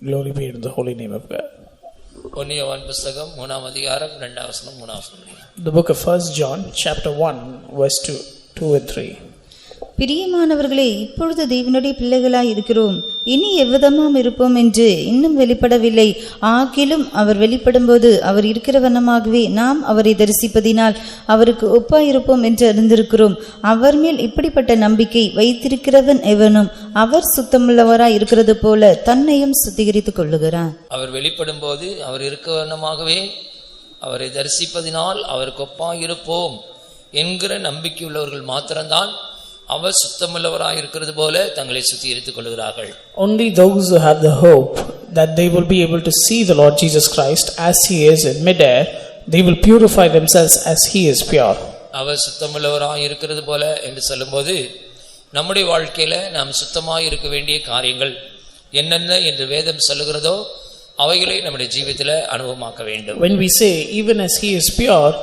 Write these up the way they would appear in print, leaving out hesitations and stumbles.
Glory be to the holy name of God. யோவான் புத்தகம் 3ஆம் அதிகாரம் 2ஆம் வசனம் 3ஆம் வசனம். The book of 1 John chapter 1 verse 2 and 3. பிரியமானவர்களே, இப்பொழுது தேவனுடைய பிள்ளைகளாய் இருக்கிறோம், இனி எவ்விதமாம் இருப்போம் என்று இன்னும் வெளிப்படவில்லை. ஆகிலும் அவர் வெளிப்படும்போது அவர் இருக்கிற வண்ணமாகவே நாம் அவரை தரிசிப்பதினால் அவருக்கு ஒப்பாயிருப்போம் என்று அறிந்திருக்கிறோம். அவர் மேல் இப்படிப்பட்ட நம்பிக்கை வைத்திருக்கிறவன் எவனும் அவர் சுத்தமுள்ளவராய் இருக்கிறது போல தன்னையும் சுத்திகரித்துக் கொள்ளுகிறான். அவர் வெளிப்படும்போது அவர் இருக்கிற வண்ணமாகவே அவரை தரிசிப்பதினால் அவருக்கு ஒப்பாயிருப்போம் என்கிற நம்பிக்கை உள்ளவர்கள் மாத்திரம்தான் அவர் சுத்தமுள்ளவராய் இருக்கிறது போல தங்களை சுத்திகரித்துக் கொள்கிறார்கள். Only those who have the hope that they will be able to see the Lord Jesus Christ as he is in midair, they will purify themselves as he is pure. அவர் சுத்தமுள்ளவராய் இருக்கிறது போல என்று சொல்லும்போது நம்முடைய வாழ்க்கையில நாம் சுத்தமாய் இருக்க வேண்டிய காரியங்கள் என்னென்ன என்று வேதம் சொல்லுகிறதோ அவைகளை நம்முடைய ஜீவிதத்திலே அனுபவமாக்க வேண்டும். When we say even as he is pure,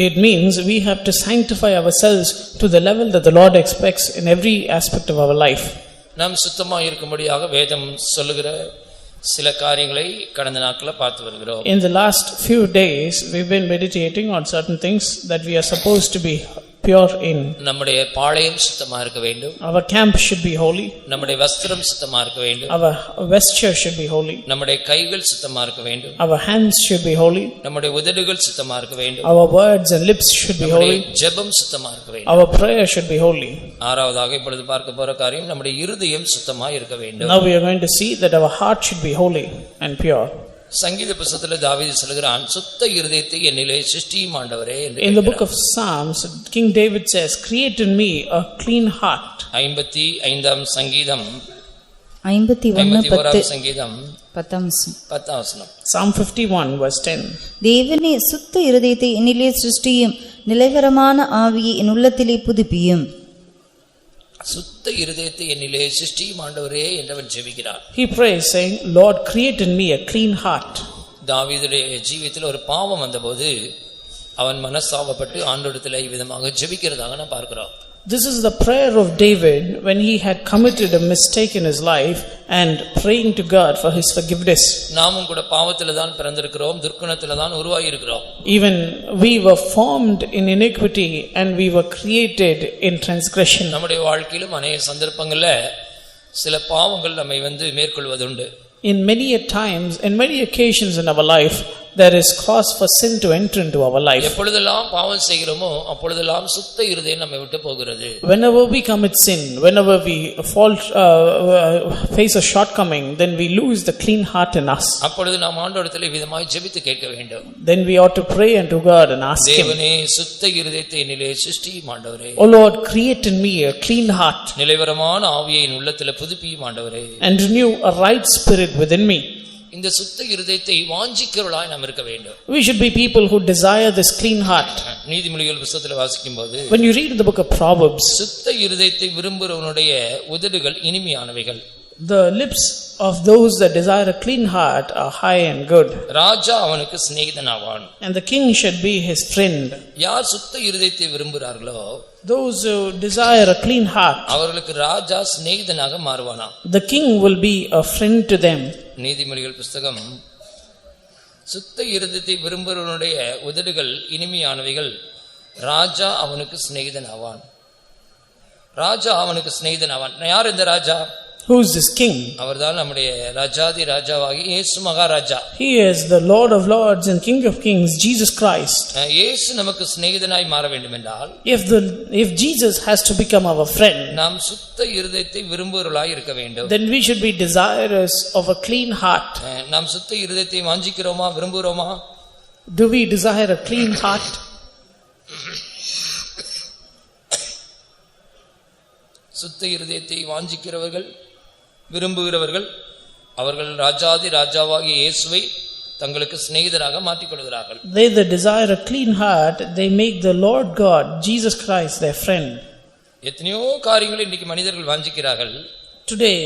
it means we have to sanctify ourselves to the level that the Lord expects in every aspect of our life. நாம் சுத்தமாக இருக்கும்படியாக வேதம் சொல்லுகிற சில காரியங்களை கடந்த நாட்களில் பார்த்து வருகிறோம். In the last few days we've been meditating on certain things that we are supposed to be pure in. நம்முடைய பாளையம் சுத்தமாக இருக்க வேண்டும். Our camp should be holy. நம்முடைய வஸ்திரம் சுத்தமாக இருக்க வேண்டும். Our vesture should be holy. நம்முடைய கைகள் சுத்தமாக இருக்க வேண்டும். Our hands should be holy. நம்முடைய உதடுகள் சுத்தமாக இருக்க வேண்டும். Our words and lips should be holy. ஜெபம் சுத்தமாக இருக்க வேண்டும். Our prayer should be holy. ஆறாவதாக இப்பொழுது பார்க்க போற காரியம் நம்முடைய இருதயம் சுத்தமாக இருக்க வேண்டும். Now we are going to see that our heart should be holy and pure. சங்கீத புத்தகத்தில் தாவீது சொல்கிறான், சுத்த இருதயத்தை என்னிலே சிருஷ்டியும் ஆண்டவரே என்று. In the book of Psalms, King David says, create in me a clean heart. 55ஆம் சங்கீதம் 51 சங்கீதம் 10 வசனம். Psalm 51 verse 10. தேவனே, சுத்த இருதயத்தை என்னிலே சிருஷ்டியும், நிலைவரமான ஆவியை என் உள்ளத்திலே புதுப்பியும். சுத்த இருதயத்தை என்னிலே சிருஷ்டியும் ஆண்டவரே என்றவன் ஜெபிக்கிறான். He prays saying, Lord, create in me a clean heart. தாவீதுடைய ஜீவிதத்தில் ஒரு பாவம் வந்தபோது அவன் மனஸ்தாபப்பட்டு ஆண்டவரிடத்தில் இவ்விதமாக ஜெபிக்கிறதாக நாம் பார்க்கிறோம். This is the prayer of David when he had committed a mistake in his life and praying to God for his forgiveness. நாமும் கூட பாவத்திலே தான் பிறந்திருக்கிறோம், துர்க்குணத்திலே தான் உருவாகி இருக்கிறோம். Even we were formed in iniquity and we were created in transgression. நம்முடைய வாழ்க்கையிலும் அநேக சந்தர்ப்பங்கள்ல சில பாவங்கள் நம்மை மேற்கொள்வதுண்டு. In many times, in many occasions in our life, there is cause for sin to enter into our life. எப்பொழுதெல்லாம் பாவம் செய்கிறோமோ அப்பொழுதெல்லாம் சுத்த இருதயம் நம்மை விட்டு போகிறது. Whenever we commit sin, whenever we face a shortcoming, then we lose the clean heart in us. அப்பொழுது நாம் ஆண்டவரிடத்தில் விதமாய் ஜெபித்து கேட்க வேண்டும். Then we ought to pray unto God and ask him, தேவனே, சுத்த இருதயத்தை என்னிலே சிருஷ்டியும் ஆண்டவரே. O Lord, create in me a clean heart. நிலைவரமான ஆவியை என் உள்ளத்திலே புதுப்பியும் ஆண்டவரே. And renew a right spirit within me. இந்த சுத்த இருதயத்தை வாஞ்சிக்கிறவர்களாய் நாம் இருக்க வேண்டும். We should be people who desire this clean heart. நீதிமொழிகள் புத்தகத்தில் வாசிக்கும்போது, when you read the book of Proverbs, சுத்த இருதயத்தை விரும்புகிறவனுடைய உதடுகள் இனிமையானவைகள். The lips of those that desire a clean heart are high and good. ராஜா அவனுக்கு சிநேகிதனாவான். And the king should be his friend. யார் சுத்த இருதயத்தை விரும்புகிறார்களோ, those who desire a clean heart, அவர்களுக்கு ராஜா சிநேகிதனாக மாறுவானாம். the king will be a friend to them. நீதிமொழிகள் புத்தகம், சுத்த இருதயத்தை விரும்புகிறவனுடைய உதடுகள் இனிமையானவைகள், ராஜா அவனுக்கு சிநேகிதனாவான். ராஜா அவனுக்கு சிநேகிதனாவான். யார் இந்த ராஜா? Who is this king? அவர்தான் நம்முடைய ராஜாதி ராஜாவாகி இயேசு Maharaja. He is the Lord of lords and King of kings, Jesus Christ. இயேசு நமக்கு சிநேகிதனாய் மாற வேண்டும் என்றால், if Jesus has to become our friend, நாம் சுத்த இருதயத்தை விரும்புகிறவர்களாய் இருக்க வேண்டும். then we should be desirous of a clean heart. நாம் சுத்த இருதயத்தை வாஞ்சிக்கிறோமா, விரும்புகிறோமா? Do we desire a clean heart? சுத்த இருதயத்தை வாஞ்சிக்கிறவர்கள், விரும்புகிறவர்கள், அவர்கள் ராஜாதி ராஜாவாகிய இயேசுவை தங்களுக்கு சிநேகிதராக மாற்றிக் கொள்கிறார்கள். They that desire a clean heart, they make the Lord God, Jesus Christ, their friend. எத்தனையோ காரியங்களை இன்னைக்கு மனிதர்கள் வாஞ்சிக்கிறார்கள். Today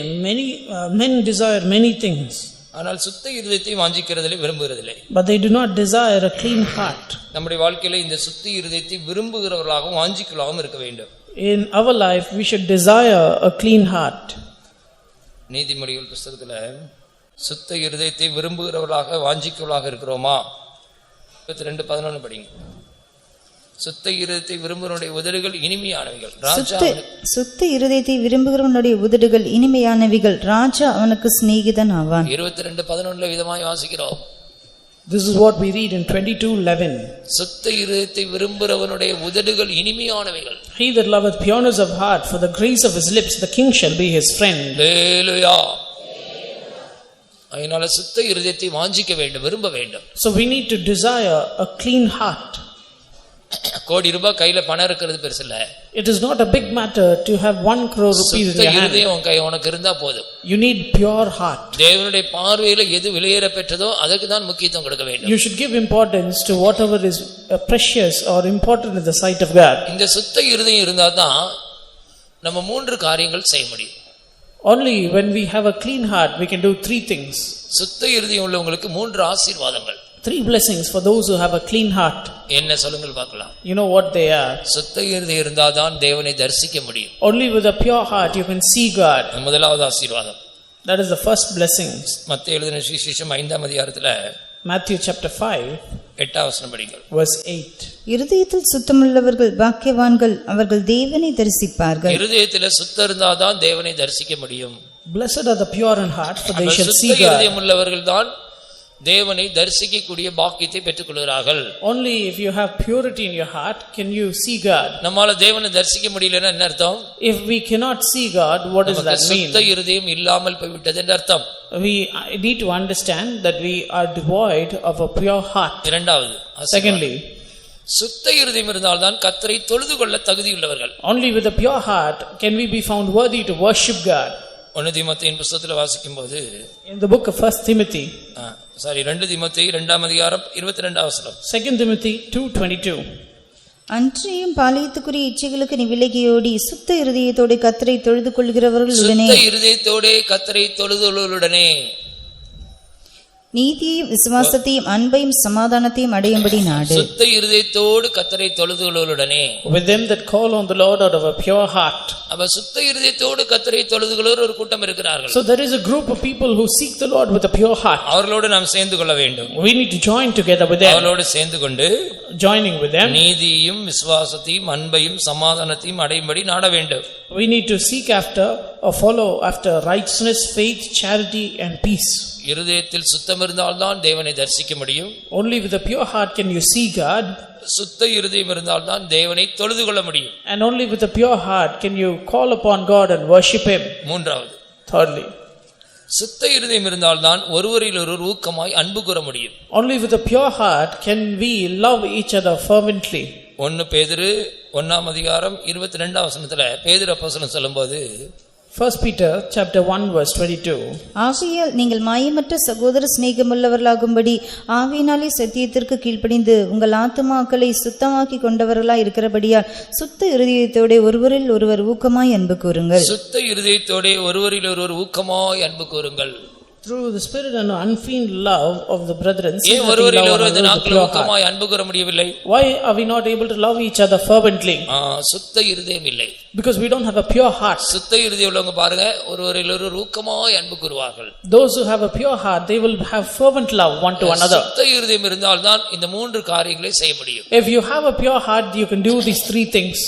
men desire many things, ஆனால் சுத்த இருதயத்தை வாஞ்சிக்கிறதில்லை, விரும்புகிறதில்லை. but they do not desire a clean heart. நம்முடைய வாழ்க்கையில இந்த சுத்த இருதயத்தை விரும்புகிறவர்களாகவும் வாஞ்சிக்கலாகவும் இருக்க வேண்டும். In our life we should desire a clean heart. நீதிமொழிகள் புத்தகத்துல சுத்த இருதயத்தை விரும்புகிறவர்களாக வாஞ்சிக்கிறவர்களாக இருக்கிறோமா? 22:11 படிங்க. சுத்த இருதயத்தை விரும்புகிறவனுடைய உதடுகள் இனிமையானவைகள், ராஜா சுத்த இருதயத்தை விரும்புகிறவனுடைய உதடுகள் இனிமையானவைகள், ராஜா அவனுக்கு சிநேகிதன் ஆவான். 22:11 விதமாய் வாசிக்கிறோம். This is what we read in 22:11. சுத்த இருதயத்தை விரும்புகிறவனுடைய உதடுகள் இனிமையானவைகள். He that loveth pureness of heart, for the grace of his lips the king shall be his friend. ஹல்லேலூயா. அதனால சுத்த இருதயத்தை வாஞ்சிக்க வேண்டும், விரும்ப வேண்டும். So we need to desire a clean heart. கோடி ரூபாய் கையில பணம் இருக்கிறது பெருசு இல்ல. It is not a big matter to have 1 crore rupees in your hand. இருதயம் உனக்கு இருந்தா போதும். You need pure heart. தேவனுடைய பார்வையில எது விலையேற பெற்றதோ அதுக்கு தான் முக்கியத்துவம் கொடுக்க வேண்டும். You should give importance to whatever is precious or important in the sight of God. இந்த சுத்த இருதயம் இருந்தா தான் நம்ம 3 காரியங்கள் செய்ய முடியும். Only when we have a clean heart we can do 3 things. சுத்த இருதயம் உள்ளவங்களுக்கு 3 ஆசீர்வாதங்கள். 3 blessings for those who have a clean heart. என்ன சொல்லுங்கள் பார்க்கலாம். You know what they are? சுத்த இருதயம் இருந்தா தான் தேவனை தரிசிக்க முடியும். Only with a pure heart you can see God. முதலாவது ஆசீர்வாதம். That is the first blessing. மத்தேயு எழுதின சுவிசேஷம் 5ஆம் அதிகாரத்துல Matthew chapter 5 8ஆம் வசனம் படிங்கள். verse 8. இருதயத்தில் சுத்தமுள்ளவர்கள் பாக்கியவான்கள், அவர்கள் தேவனை தரிசிப்பார்கள். இருதயத்திலே சுத்தம் இருந்தா தான் தேவனை தரிசிக்க முடியும். Blessed are the pure in heart, for they shall see சுத்த God. இருதயம் உள்ளவர்கள் தான் தேவனை தரிசிக்கக்கூடிய பாக்கியத்தை பெற்றுக்கொள்கிறார்கள். Only if you have purity in your heart can you see God. நம்மால தேவனை தரிசிக்க முடியலன்னா என்ன அர்த்தம்? If we cannot see God, what does that mean? சுத்த இருதயம் இல்லாமல் போய்விட்டது என்று அர்த்தம். We need to understand that we are devoid of a pure heart. இரண்டாவது, Secondly, சுத்த இருதயம் இருந்தால் தான் கர்த்தரை தொழுது கொள்ள தகுதியுள்ளவர்கள். only with a pure heart can we be found worthy to worship God. 1 தீமோத்தேயுவின் புத்தகத்தில் வாசிக்கும்போது In the book of 1 Timothy, 2 தீமோத்தேயு 2ஆம் அதிகாரம் 22ஆம் வசனம். 2 Timothy 2:22. அன்றியும் பாளையத்துக்குரிய இச்சைகளுக்கு நீ விலகியோடி சுத்த இருதயத்தோட கர்த்தரை தொழுது கொள்கிறவர்களுடனே, சுத்த இருதயத்தோட கர்த்தரை தொழுதுள்ளவர்களுடனே நீதியையும் விசுவாசத்தையும் அன்பையும் சமாதானத்தையும் அடையும்படி நாடு. சுத்த இருதயத்தோடு கர்த்தரை தொழுதுள்ளவர்களுடனே, With them that call on the Lord out of a pure heart. அப்ப சுத்த இருதயத்தோடு கர்த்தரை தொழுதுகிறவர் ஒரு கூட்டம் இருக்கிறார்கள். So there is a group of people who seek the Lord with a pure heart. அவர்களோடு நாம் சேர்ந்து கொள்ள வேண்டும். We need to join together with them. அவர்களோடு சேர்ந்து கொண்டு Joining with them, நீதியையும் விசுவாசத்தையும் அன்பையும் சமாதானத்தையும் அடையும்படி நாட வேண்டும். we need to seek after or follow after righteousness, faith, charity and peace. இருதயத்தில் சுத்தம் இருந்தால்தான் தேவனை தரிசிக்க முடியும். Only with a pure heart can you see God. சுத்த இருதயம் இருந்தால்தான் தேவனை தொழுது கொள்ள முடியும். And only with a pure heart can you call upon God and worship Him. மூன்றாவது, Thirdly, சுத்த இருதயம் இருந்தால்தான் ஒருவரில் ஒருவர் ஊக்கமாய் அன்பு கூற முடியும். only with a pure heart can we love each other fervently. 1 பேதுரு 1ஆம் அதிகாரம் 22ஆம் வசனத்துல பேதுரு அப்போஸ்தலன் சொல்லும்போது 1 Peter chapter 1 verse 22. ஆகையால் நீங்கள் மாயமற்ற சகோதர சிநேகமுள்ளவர்களாகும்படி ஆவியினாலே சத்தியத்திற்கு கீழ்ப்படிந்து உங்கள் ஆத்துமாக்களை சுத்தமாக்கி கொண்டவர்களாய் இருக்கிறபடியால் சுத்த இருதயத்தோட ஒருவரில் ஒருவர் ஊக்கமாய் அன்பு கூறுங்கள். சுத்த இருதயத்தோட ஒருவரில் ஒருவர் ஊக்கமாய் அன்பு கூறுங்கள். Through the spirit and unfeigned love of the brethren, see ஏன் that we ஒருவரில் love ஒருவர் one another with a நாட்கள் pure heart. ஊக்கமாய் அன்பு கூற முடியவில்லை? Why are we not able to love each other fervently? சுத்த இருதயம் இல்லை. Because we don't have a pure heart. சுத்த இருதயம் உள்ளவங்க பாருங்க, ஒருவரில் ஒருவர் ஊக்கமாய் அன்பு கூறுவார்கள். Those who have a pure heart, they will have fervent love one to another. சுத்த இருதயம் இருந்தால்தான் இந்த 3 காரியங்களை செய்ய முடியும். If you have a pure heart, you can do these 3 things.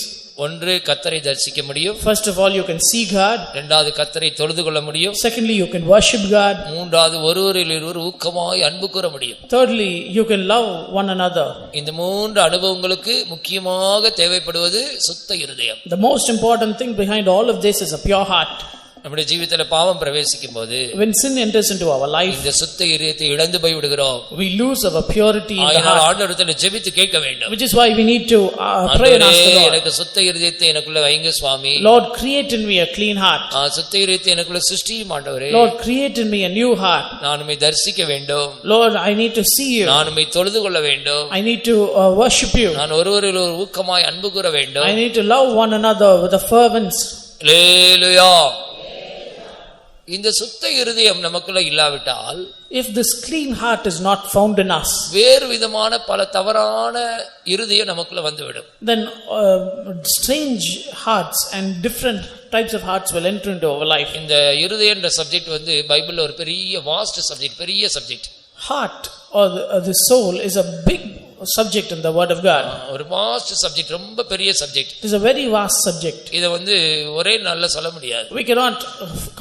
ஒன்று, கர்த்தரை தரிசிக்க முடியும். First of all, you can see God. இரண்டாவது, கர்த்தரை தொழுது கொள்ள முடியும். Secondly, you can worship God. மூன்றாவது, ஒருவரில் ஒருவர் ஊக்கமாய் அன்பு கூற முடியும். Thirdly, you can love one another. இந்த 3 அனுபவங்களுக்கு முக்கியமாக தேவைப்படுவது சுத்த இருதயம். The most important thing behind all of this is a pure heart. நம்முடைய ஜீவிதத்தில் பாவம் பிரவேசிக்கும் போது When sin enters into our life, இந்த சுத்த இருதயத்தை இழந்து போய் விடுகிறோம். we lose our purity in the ஆகையால் heart. ஆண்டவரிடத்தில் ஜெபித்து கேட்க வேண்டும். Which is why we need to pray and ask the Lord. எனக்கு சுத்த இருதயத்தை எனக்குள்ள வைங்க சுவாமி. Lord, create in me a clean heart. சுத்த இருதயத்தை எனக்குள்ள சிருஷ்டியும் ஆண்டவரே. Lord, create in me a new heart. நான் உம்மை தரிசிக்க வேண்டும். Lord, I need to see you. நான் உம்மை தொழுது கொள்ள வேண்டும். I need to worship you. நான் ஒருவரில் ஒரு ஊக்கமாய் அன்பு கூற வேண்டும். I need to love one another with a fervence. அல்லேலூயா. இந்த சுத்த இருதயம் நமக்குள்ள இல்லாவிட்டால், if this clean heart is not found in us, வேறு விதமான பல தவறான இருதயம் நமக்குள்ள வந்துவிடும். then strange hearts and different types of hearts will enter into our life. இந்த இருதயம் என்ற சப்ஜெக்ட் பைபிள்ல ஒரு பெரிய வாஸ்ட் சப்ஜெக்ட், பெரிய subject. Heart or the soul is a big subject in the word of God. ஒரு வாஸ்ட் சப்ஜெக்ட், ரொம்ப பெரிய subject. It is a very vast subject. இத ஒரே நாள்ல சொல்ல முடியாது. We cannot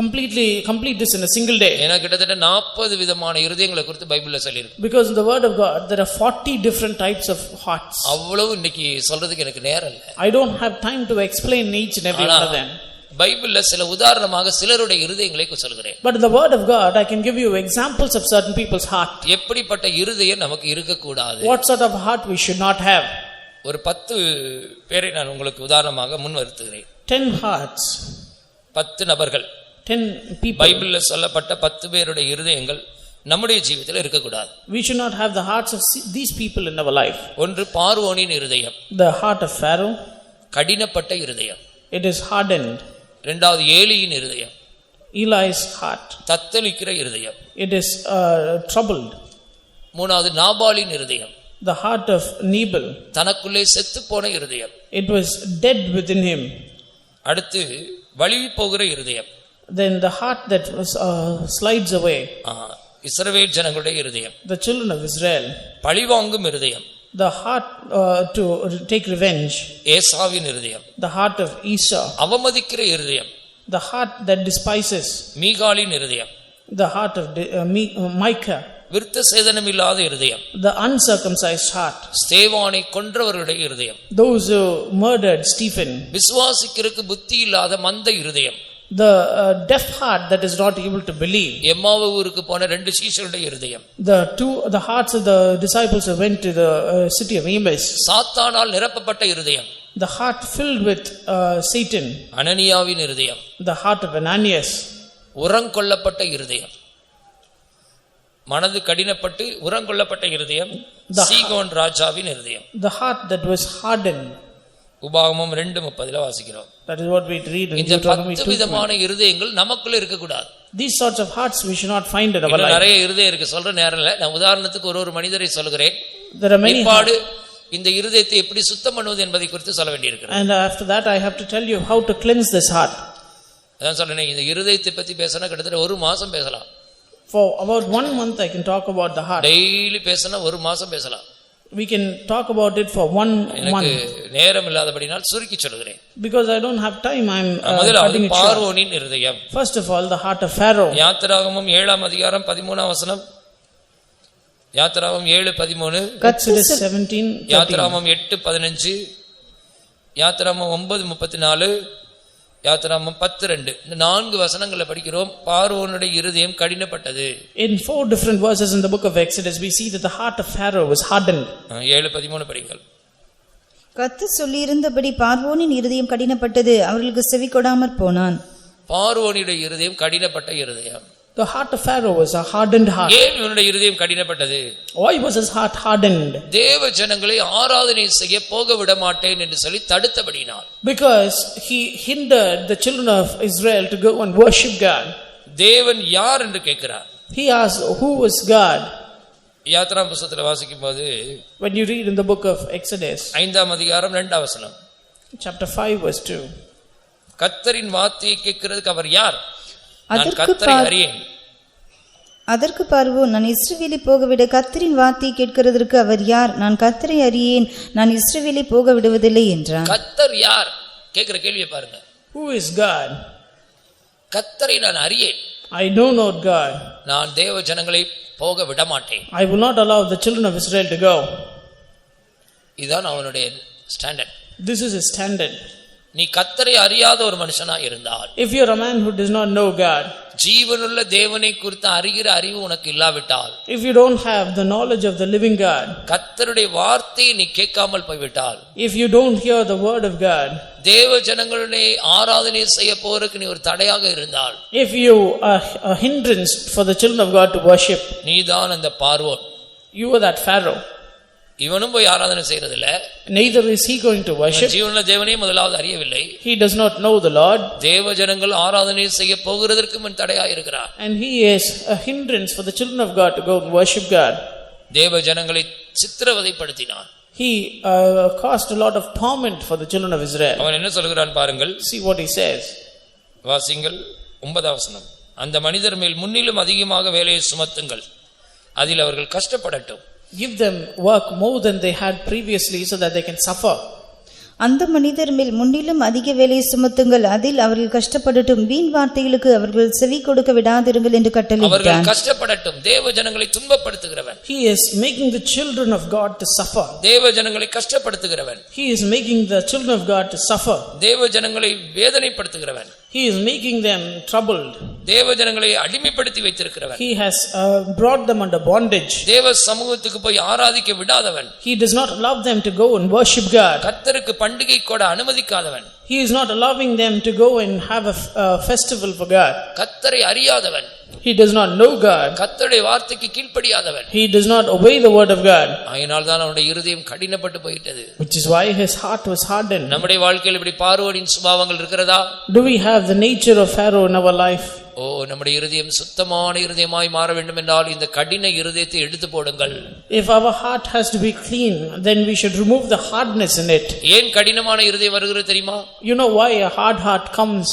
completely complete this in a single day. ஏனா கிட்டத்தட்ட 40 விதமான இருதயங்களை குறித்து பைபிள்ல சொல்லிருக்கு. Because in the word of God there are 40 different types of hearts. அவ்வளவு இன்னைக்கு சொல்றதுக்கு எனக்கு நேரம் இல்ல. I don't have time to explain each and every one of them. பைபிள்ல சில உதாரணமாக சிலருடைய இருதயங்களை சொல்கிறேன். But in the word of God I can give you examples of certain people's heart. எப்படிப்பட்ட இருதயம் நமக்கு இருக்க கூடாது? What sort of heart we should not have? ஒரு 10 பேரை நான் உங்களுக்கு உதாரணமாக முன்வருத்துகிறேன். 10 hearts, 10 நபர்கள், 10 people. பைபிள்ல சொல்லப்பட்ட 10 பேருடைய இருதயங்கள் நம்முடைய ஜீவிதத்தில் இருக்க கூடாது. We should not have the hearts of these people in our life. ஒன்று பார்வோனின் இருதயம், The heart of Pharaoh, கடினப்பட்ட இருதயம். it is hardened. இரண்டாவது ஏலியின் இருதயம், Eli's heart, தத்தளிக்கிற இருதயம். it is troubled. மூணாவது நாபாலின் இருதயம், The heart of Nabal, தனக்குள்ளே செத்து போன இருதயம். it was dead within him. அடுத்து வழுவி போகிற இருதயம். Then the heart that was slides away, இஸ்ரவேல் ஜனங்களுடைய இருதயம். the children of Israel. பழிவாங்கும் இருதயம், The heart to take revenge, ஏசாவின் இருதயம். the heart of Esau. அவமதிக்கிற இருதயம், The heart that despises, மீகாலின் இருதயம். the heart of Micah. விருத்த சேதனம் இல்லாத இருதயம், The uncircumcised heart, ஸ்தேவானை கொன்றவர்களுடைய இருதயம். those who murdered Stephen. விசுவாசிக்கிறதுக்கு புத்தி இல்லாத மந்த இருதயம், The deaf heart that is not able to believe. எம்மாவு ஊருக்கு போன 2 சீஷருடைய இருதயம். The hearts of the disciples who went to the city of Emmaus. சாத்தானால் நிரப்பப்பட்ட இருதயம், The heart filled with Satan. அனனியாவின் இருதயம். The heart of Ananias. உரங்கொள்ளப்பட்ட இருதயம், மனது கடினப்பட்டு உரங்கொள்ளப்பட்ட இருதயம். சீகோன் ராஜாவின் இருதயம். The heart that was hardened. உபாகமம் 2:30 வாசிக்கிறோம். That is what we read in இந்த Deuteronomy 10 விதமான இருதயங்கள் நமக்குள்ள இருக்க கூடாது. These sorts of hearts we should not find in our life. நிறைய இருதயம் இருக்கு, சொல்ற நேரம் இல்ல. நான் உதாரணத்துக்கு ஒரு மனிதரை சொல்கிறேன். There are many. இந்த இருதயத்தை எப்படி சுத்தம் பண்ணுவது என்பதை குறித்து சொல்ல வேண்டியிருக்கிறது. And after that I have to tell you how to cleanse this heart. அதான் சொல்றேன், இந்த இருதயத்தை பத்தி பேசினா கிட்டத்தட்ட 1 மாசம் பேசலாம். For about 1 month I can talk about the heart. Daily பேசினா 1 மாசம் பேசலாம். We can talk about it for 1 month. எனக்கு நேரம் இல்லாதபடியால் சுருக்கி சொல்கிறேன். Because I don't have time, I am முதலாவது பார்வோனின் இருதயம். First of all, the heart of Pharaoh. யாத்திராகமம் 7ஆம் அதிகாரம் 13ஆம் வசனம். யாத்திராகமம் 7:13. Exodus 17:13. யாத்திராகமம் 8:15. யாத்திராகமம் 9:34. யாத்திராகமம் 10:2. இந்த 4 வசனங்களை படிக்கிறோம். பார்வோனுடைய இருதயம் கடினப்பட்டது. In 4 different verses in the book of Exodus we see that the heart of Pharaoh was hardened. 7:13 படிங்கள். கர்த்தர் சொல்லியிருந்தபடி பார்வோனின் இருதயம் கடினப்பட்டது, அவர்களுக்கு செவி கொடாமற் போனான். பார்வோனுடைய இருதயம் கடினப்பட்ட இருதயம். The heart of Pharaoh was a hardened heart. ஏன் இவனுடைய இருதயம் கடினப்பட்டது? Why was his heart hardened? தேவ ஜனங்களை ஆராதனை செய்ய போக விட மாட்டேன் என்று சொல்லி தடுத்தபடினார். Because he hindered the children of Israel to go and worship God. தேவன் யார் என்று கேட்கிறார். He asked, who was God? யாத்திராகமம் புத்தகத்தில் வாசிக்கும்போது, when you read in the book of Exodus 5ஆம் அதிகாரம் 2ஆம் வசனம், chapter 5 verse 2, கர்த்தரின் வார்த்தையை கேட்கிறதுக்கு அவர் யார்? நான் கர்த்தரை அறியேன். அதற்கு பார்வோன், நான் இஸ்ரவேலை போகவிட கர்த்தரின் வார்த்தையை கேட்கிறதற்கு அவர் யார்? நான் கர்த்தரை அறியேன், நான் இஸ்ரவேலை போக விடுவதில்லை என்றான். கர்த்தர் யார் கேட்கிற கேள்வியை பாருங்க. Who is God? கர்த்தரை நான் அறியேன். I know not God. நான் தேவ ஜனங்களை போக விட மாட்டேன். I will not allow the children of Israel to go. இதான் அவனுடைய standard. This is his standard. நீ கர்த்தரை அறியாத ஒரு மனுஷனா இருந்தால், if you are a man who does not know God, ஜீவனுள்ள தேவனை குறித்து அறிகிற அறிவு உனக்கு இல்லாவிட்டால், if you don't have the knowledge of the living God, கர்த்தருடைய வார்த்தையை நீ கேட்காமல் போய்விட்டால், if you don't hear the word of God, தேவ ஜனங்களுடைய ஆராதனை செய்ய போறதுக்கு நீ ஒரு தடையாக இருந்தால், if you are a hindrance for the children of God to worship, நீதான் அந்த பார்வோன். you are that Pharaoh. இவனும் போய் ஆராதனை செய்யறதில்ல. Neither is he going to worship. ஜீவனுள்ள தேவனையே முதலாவது அறியவில்லை. He does not know the Lord. தேவ ஜனங்கள் ஆராதனை செய்ய போகிறதற்கு முன் தடையா இருக்கிறார். And he is a hindrance for the children of God to go and worship God. தேவ ஜனங்களை சித்திரவதைப்படுத்தினார். He caused a lot of torment for the children of Israel. அவன் என்ன சொல்கிறான் பாருங்கள். See what he says. வாசிங்கள் 9ஆம் வசனம். அந்த மனிதர் மேல் முன்னிலும் அதிகமாக வேலையை சுமத்துங்கள், அதில் அவர்கள் கஷ்டப்படட்டும். Give them work more than they had previously so that they can suffer. அந்த மனிதர் மேல் முன்னிலும் அதிக வேலையை சுமத்துங்கள், அதில் அவர்கள் கஷ்டப்படட்டும், வீண் வார்த்தைகளுக்கு அவர்கள் செவி கொடுக்க விடாதிருங்கள் என்று கட்டளையிட்டான். அவர்கள் கஷ்டப்படட்டும். தேவ ஜனங்களை துன்பப்படுத்துகிறவன். He is making the children of God to suffer. தேவ ஜனங்களை கஷ்டப்படுத்துகிறவன். He is making the children of God to suffer. தேவ ஜனங்களை வேதனைப்படுத்துகிறவன். He is making them troubled. தேவ ஜனங்களை அடிமைப்படுத்தி வைத்திருக்கிறவன். He has brought them under bondage. தேவ சமூகத்துக்கு போய் ஆராதிக்க விடாதவன். He does not allow them to go and worship God. கர்த்தருக்கு பண்டிகை கூட அனுமதிக்காதவன். He is not allowing them to go and have a festival for God. கர்த்தரை அறியாதவன். He does not know God. கர்த்தருடைய வார்த்தைக்கு கீழ்ப்படியாதவன். He does not obey the word of God. அதனால் தான் அவனுடைய இருதயம் கடினப்பட்டு போயிட்டது. Which is why his heart was hardened. நம்முடைய வாழ்க்கையில் இப்படி பார்வோனின் சுபாவங்கள் இருக்கிறதா? Do we have the nature of Pharaoh in our life? நம்முடைய இருதயம் சுத்தமான இருதயமாய் மாற வேண்டும் என்றால் இந்த கடின இருதயத்தை எடுத்து போடுங்கள். If our heart has to be clean, then we should remove the hardness in it. ஏன் கடினமான இருதயம் வருகிறது தெரியுமா? You know why a hard heart comes?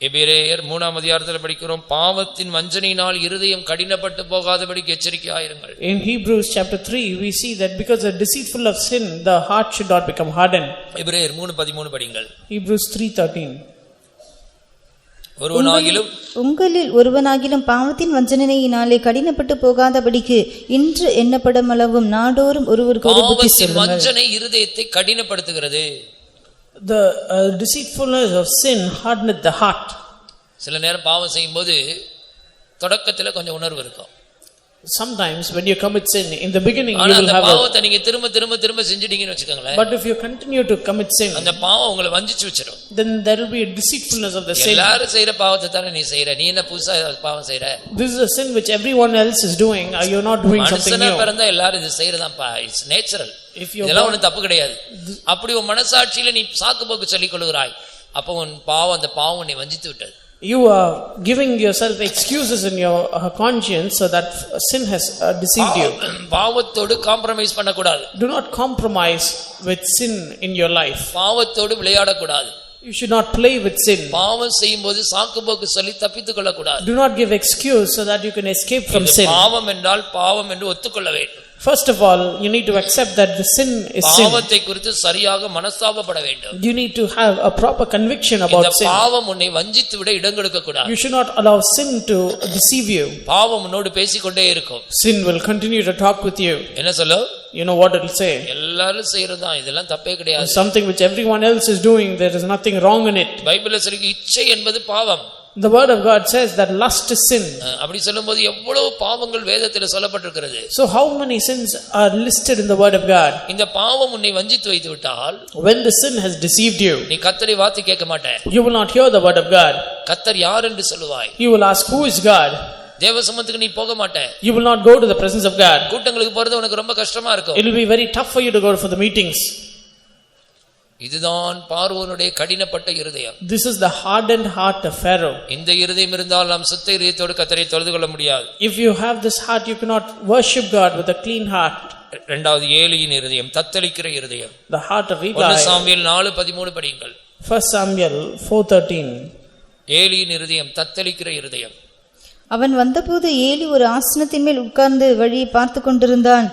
எபிரேயர் 3ஆம் அதிகாரத்தில் படிக்கிறோம், பாவத்தின் வஞ்சனையினால் இருதயம் கடினப்பட்டு போகாதபடிக்கு எச்சரிக்கையாயிருங்கள். In Hebrews chapter 3 we see that because of deceitful of sin the heart should not become hardened. எபிரேயர் 3:13 படிங்கள். Hebrews 3:13. உங்களில் ஒருவனாகிலும் பாவத்தின் வஞ்சனையினாலே கடினப்பட்டு போகாதபடிக்கு இன்று எண்ணப்படும் அளவும் நாடோறும் ஒருவருக்கு ஒரு புத்தி சொல்லுங்கள். வஞ்சனை இருதயத்தை கடினப்படுத்துகிறது. The deceitfulness of sin hardeneth the heart. சில நேரம் பாவம் செய்யும்போது தொடக்கத்துல கொஞ்சம் உணர்வு இருக்கும். Sometimes when you commit sin in the beginning you will have பாவத்தை நீங்க திரும்ப செஞ்சிட்டீங்கன்னு வெச்சுக்கங்களேன். But if you continue to commit sin, அந்த பாவம் உங்களை வஞ்சிச்சு வெச்சிரும். Then there will be a deceitfulness of the sin. எல்லாரும் செய்யற பாவத்தை தானே நீ செய்யற, நீ என்ன புதுசா பாவம் செய்யற? This is a sin which everyone else is doing. You are not doing something new. மனுஷனா பிறந்தா எல்லாரும் இது செய்யறதாம்பா, இட்ஸ் நேச்சுரல். இதெல்லாம் ஒண்ணும் தப்பு கிடையாது. அப்படி உன் மனசாட்சியில நீ சாக்கு போக்கு சொல்லிக் கொள்கிறாய், அப்ப உன் பாவம், அந்த பாவம் உன்னை வஞ்சித்து விட்டது. You are giving yourself excuses in your conscience so that sin has deceived you. பாவத்தோடு காம்ப்ரமைஸ் பண்ண கூடாது. Do not compromise with sin in your life. பாவத்தோடு விளையாட கூடாது. You should not play with sin. பாவம் செய்யும்போது சாக்குபோக்கு சொல்லி தப்பித்துக் கொள்ள கூடாது. Do not give excuse so that you can escape from sin. பாவம் என்றால் பாவம் என்று ஒத்துக்கொள்ள வேண்டும். First of all, you need to accept that the sin is sin. பாவத்தை குறித்து சரியாக மனஸ்தாபப்பட வேண்டும். You need to have a proper conviction about sin. இந்த பாவம் உன்னை வஞ்சித்து விட இடம் கொடுக்க கூடாது. You should not allow sin to deceive you. பாவம் உன்னோடு பேசிக்கொண்டே இருக்கும். Sin will continue to talk with you. என்ன சொல்ல? You know what it will say? எல்லாரும் செய்யறதுதான், இதெல்லாம் தப்பே கிடையாது. Something which everyone else is doing, there is nothing wrong in it. பைபிள்ல சொல்லுது இச்சை என்பது பாவம். The word of God says that lust is sin. அப்படி சொல்லும்போது எவ்வளவு பாவங்கள் வேதத்தில் சொல்லப்பட்டிருக்கிறது. So how many sins are listed in the word of God? இந்த பாவம் உன்னை வஞ்சித்து வைத்து விட்டால், when the sin has deceived you, நீ கர்த்தரை வார்த்தை கேட்க மாட்டே. You will not hear the word of God. கர்த்தர் யார் என்று சொல்லுவாய். You will ask who is God. தேவ சமூகத்துக்கு நீ போக மாட்டே. You will not go to the presence of God. கூட்டங்களுக்கு போறது உனக்கு ரொம்ப கஷ்டமா இருக்கும். It will be very tough for you to go for the meetings. இதுதான் பார்வோனுடைய கடினப்பட்ட இருதயம். This is the hardened heart of Pharaoh. இந்த இருதயம் இருந்தால் நாம் சுத்த இதயத்தோடு கர்த்தரை தொழுது கொள்ள முடியாது. If you have this heart, you cannot worship God with a clean heart. இரண்டாவது ஏலியின் இருதயம், தத்தளிக்கிற இருதயம். The heart of Eli. 1 Samuel 4:13 படியுங்கள். 1 Samuel 4:13. ஏலியின் இருதயம், தத்தளிக்கிற இருதயம். அவன் வந்தபோது ஏலி ஒரு ஆசனத்தின் மேல் உட்கார்ந்து வழியை பார்த்து கொண்டிருந்தான்.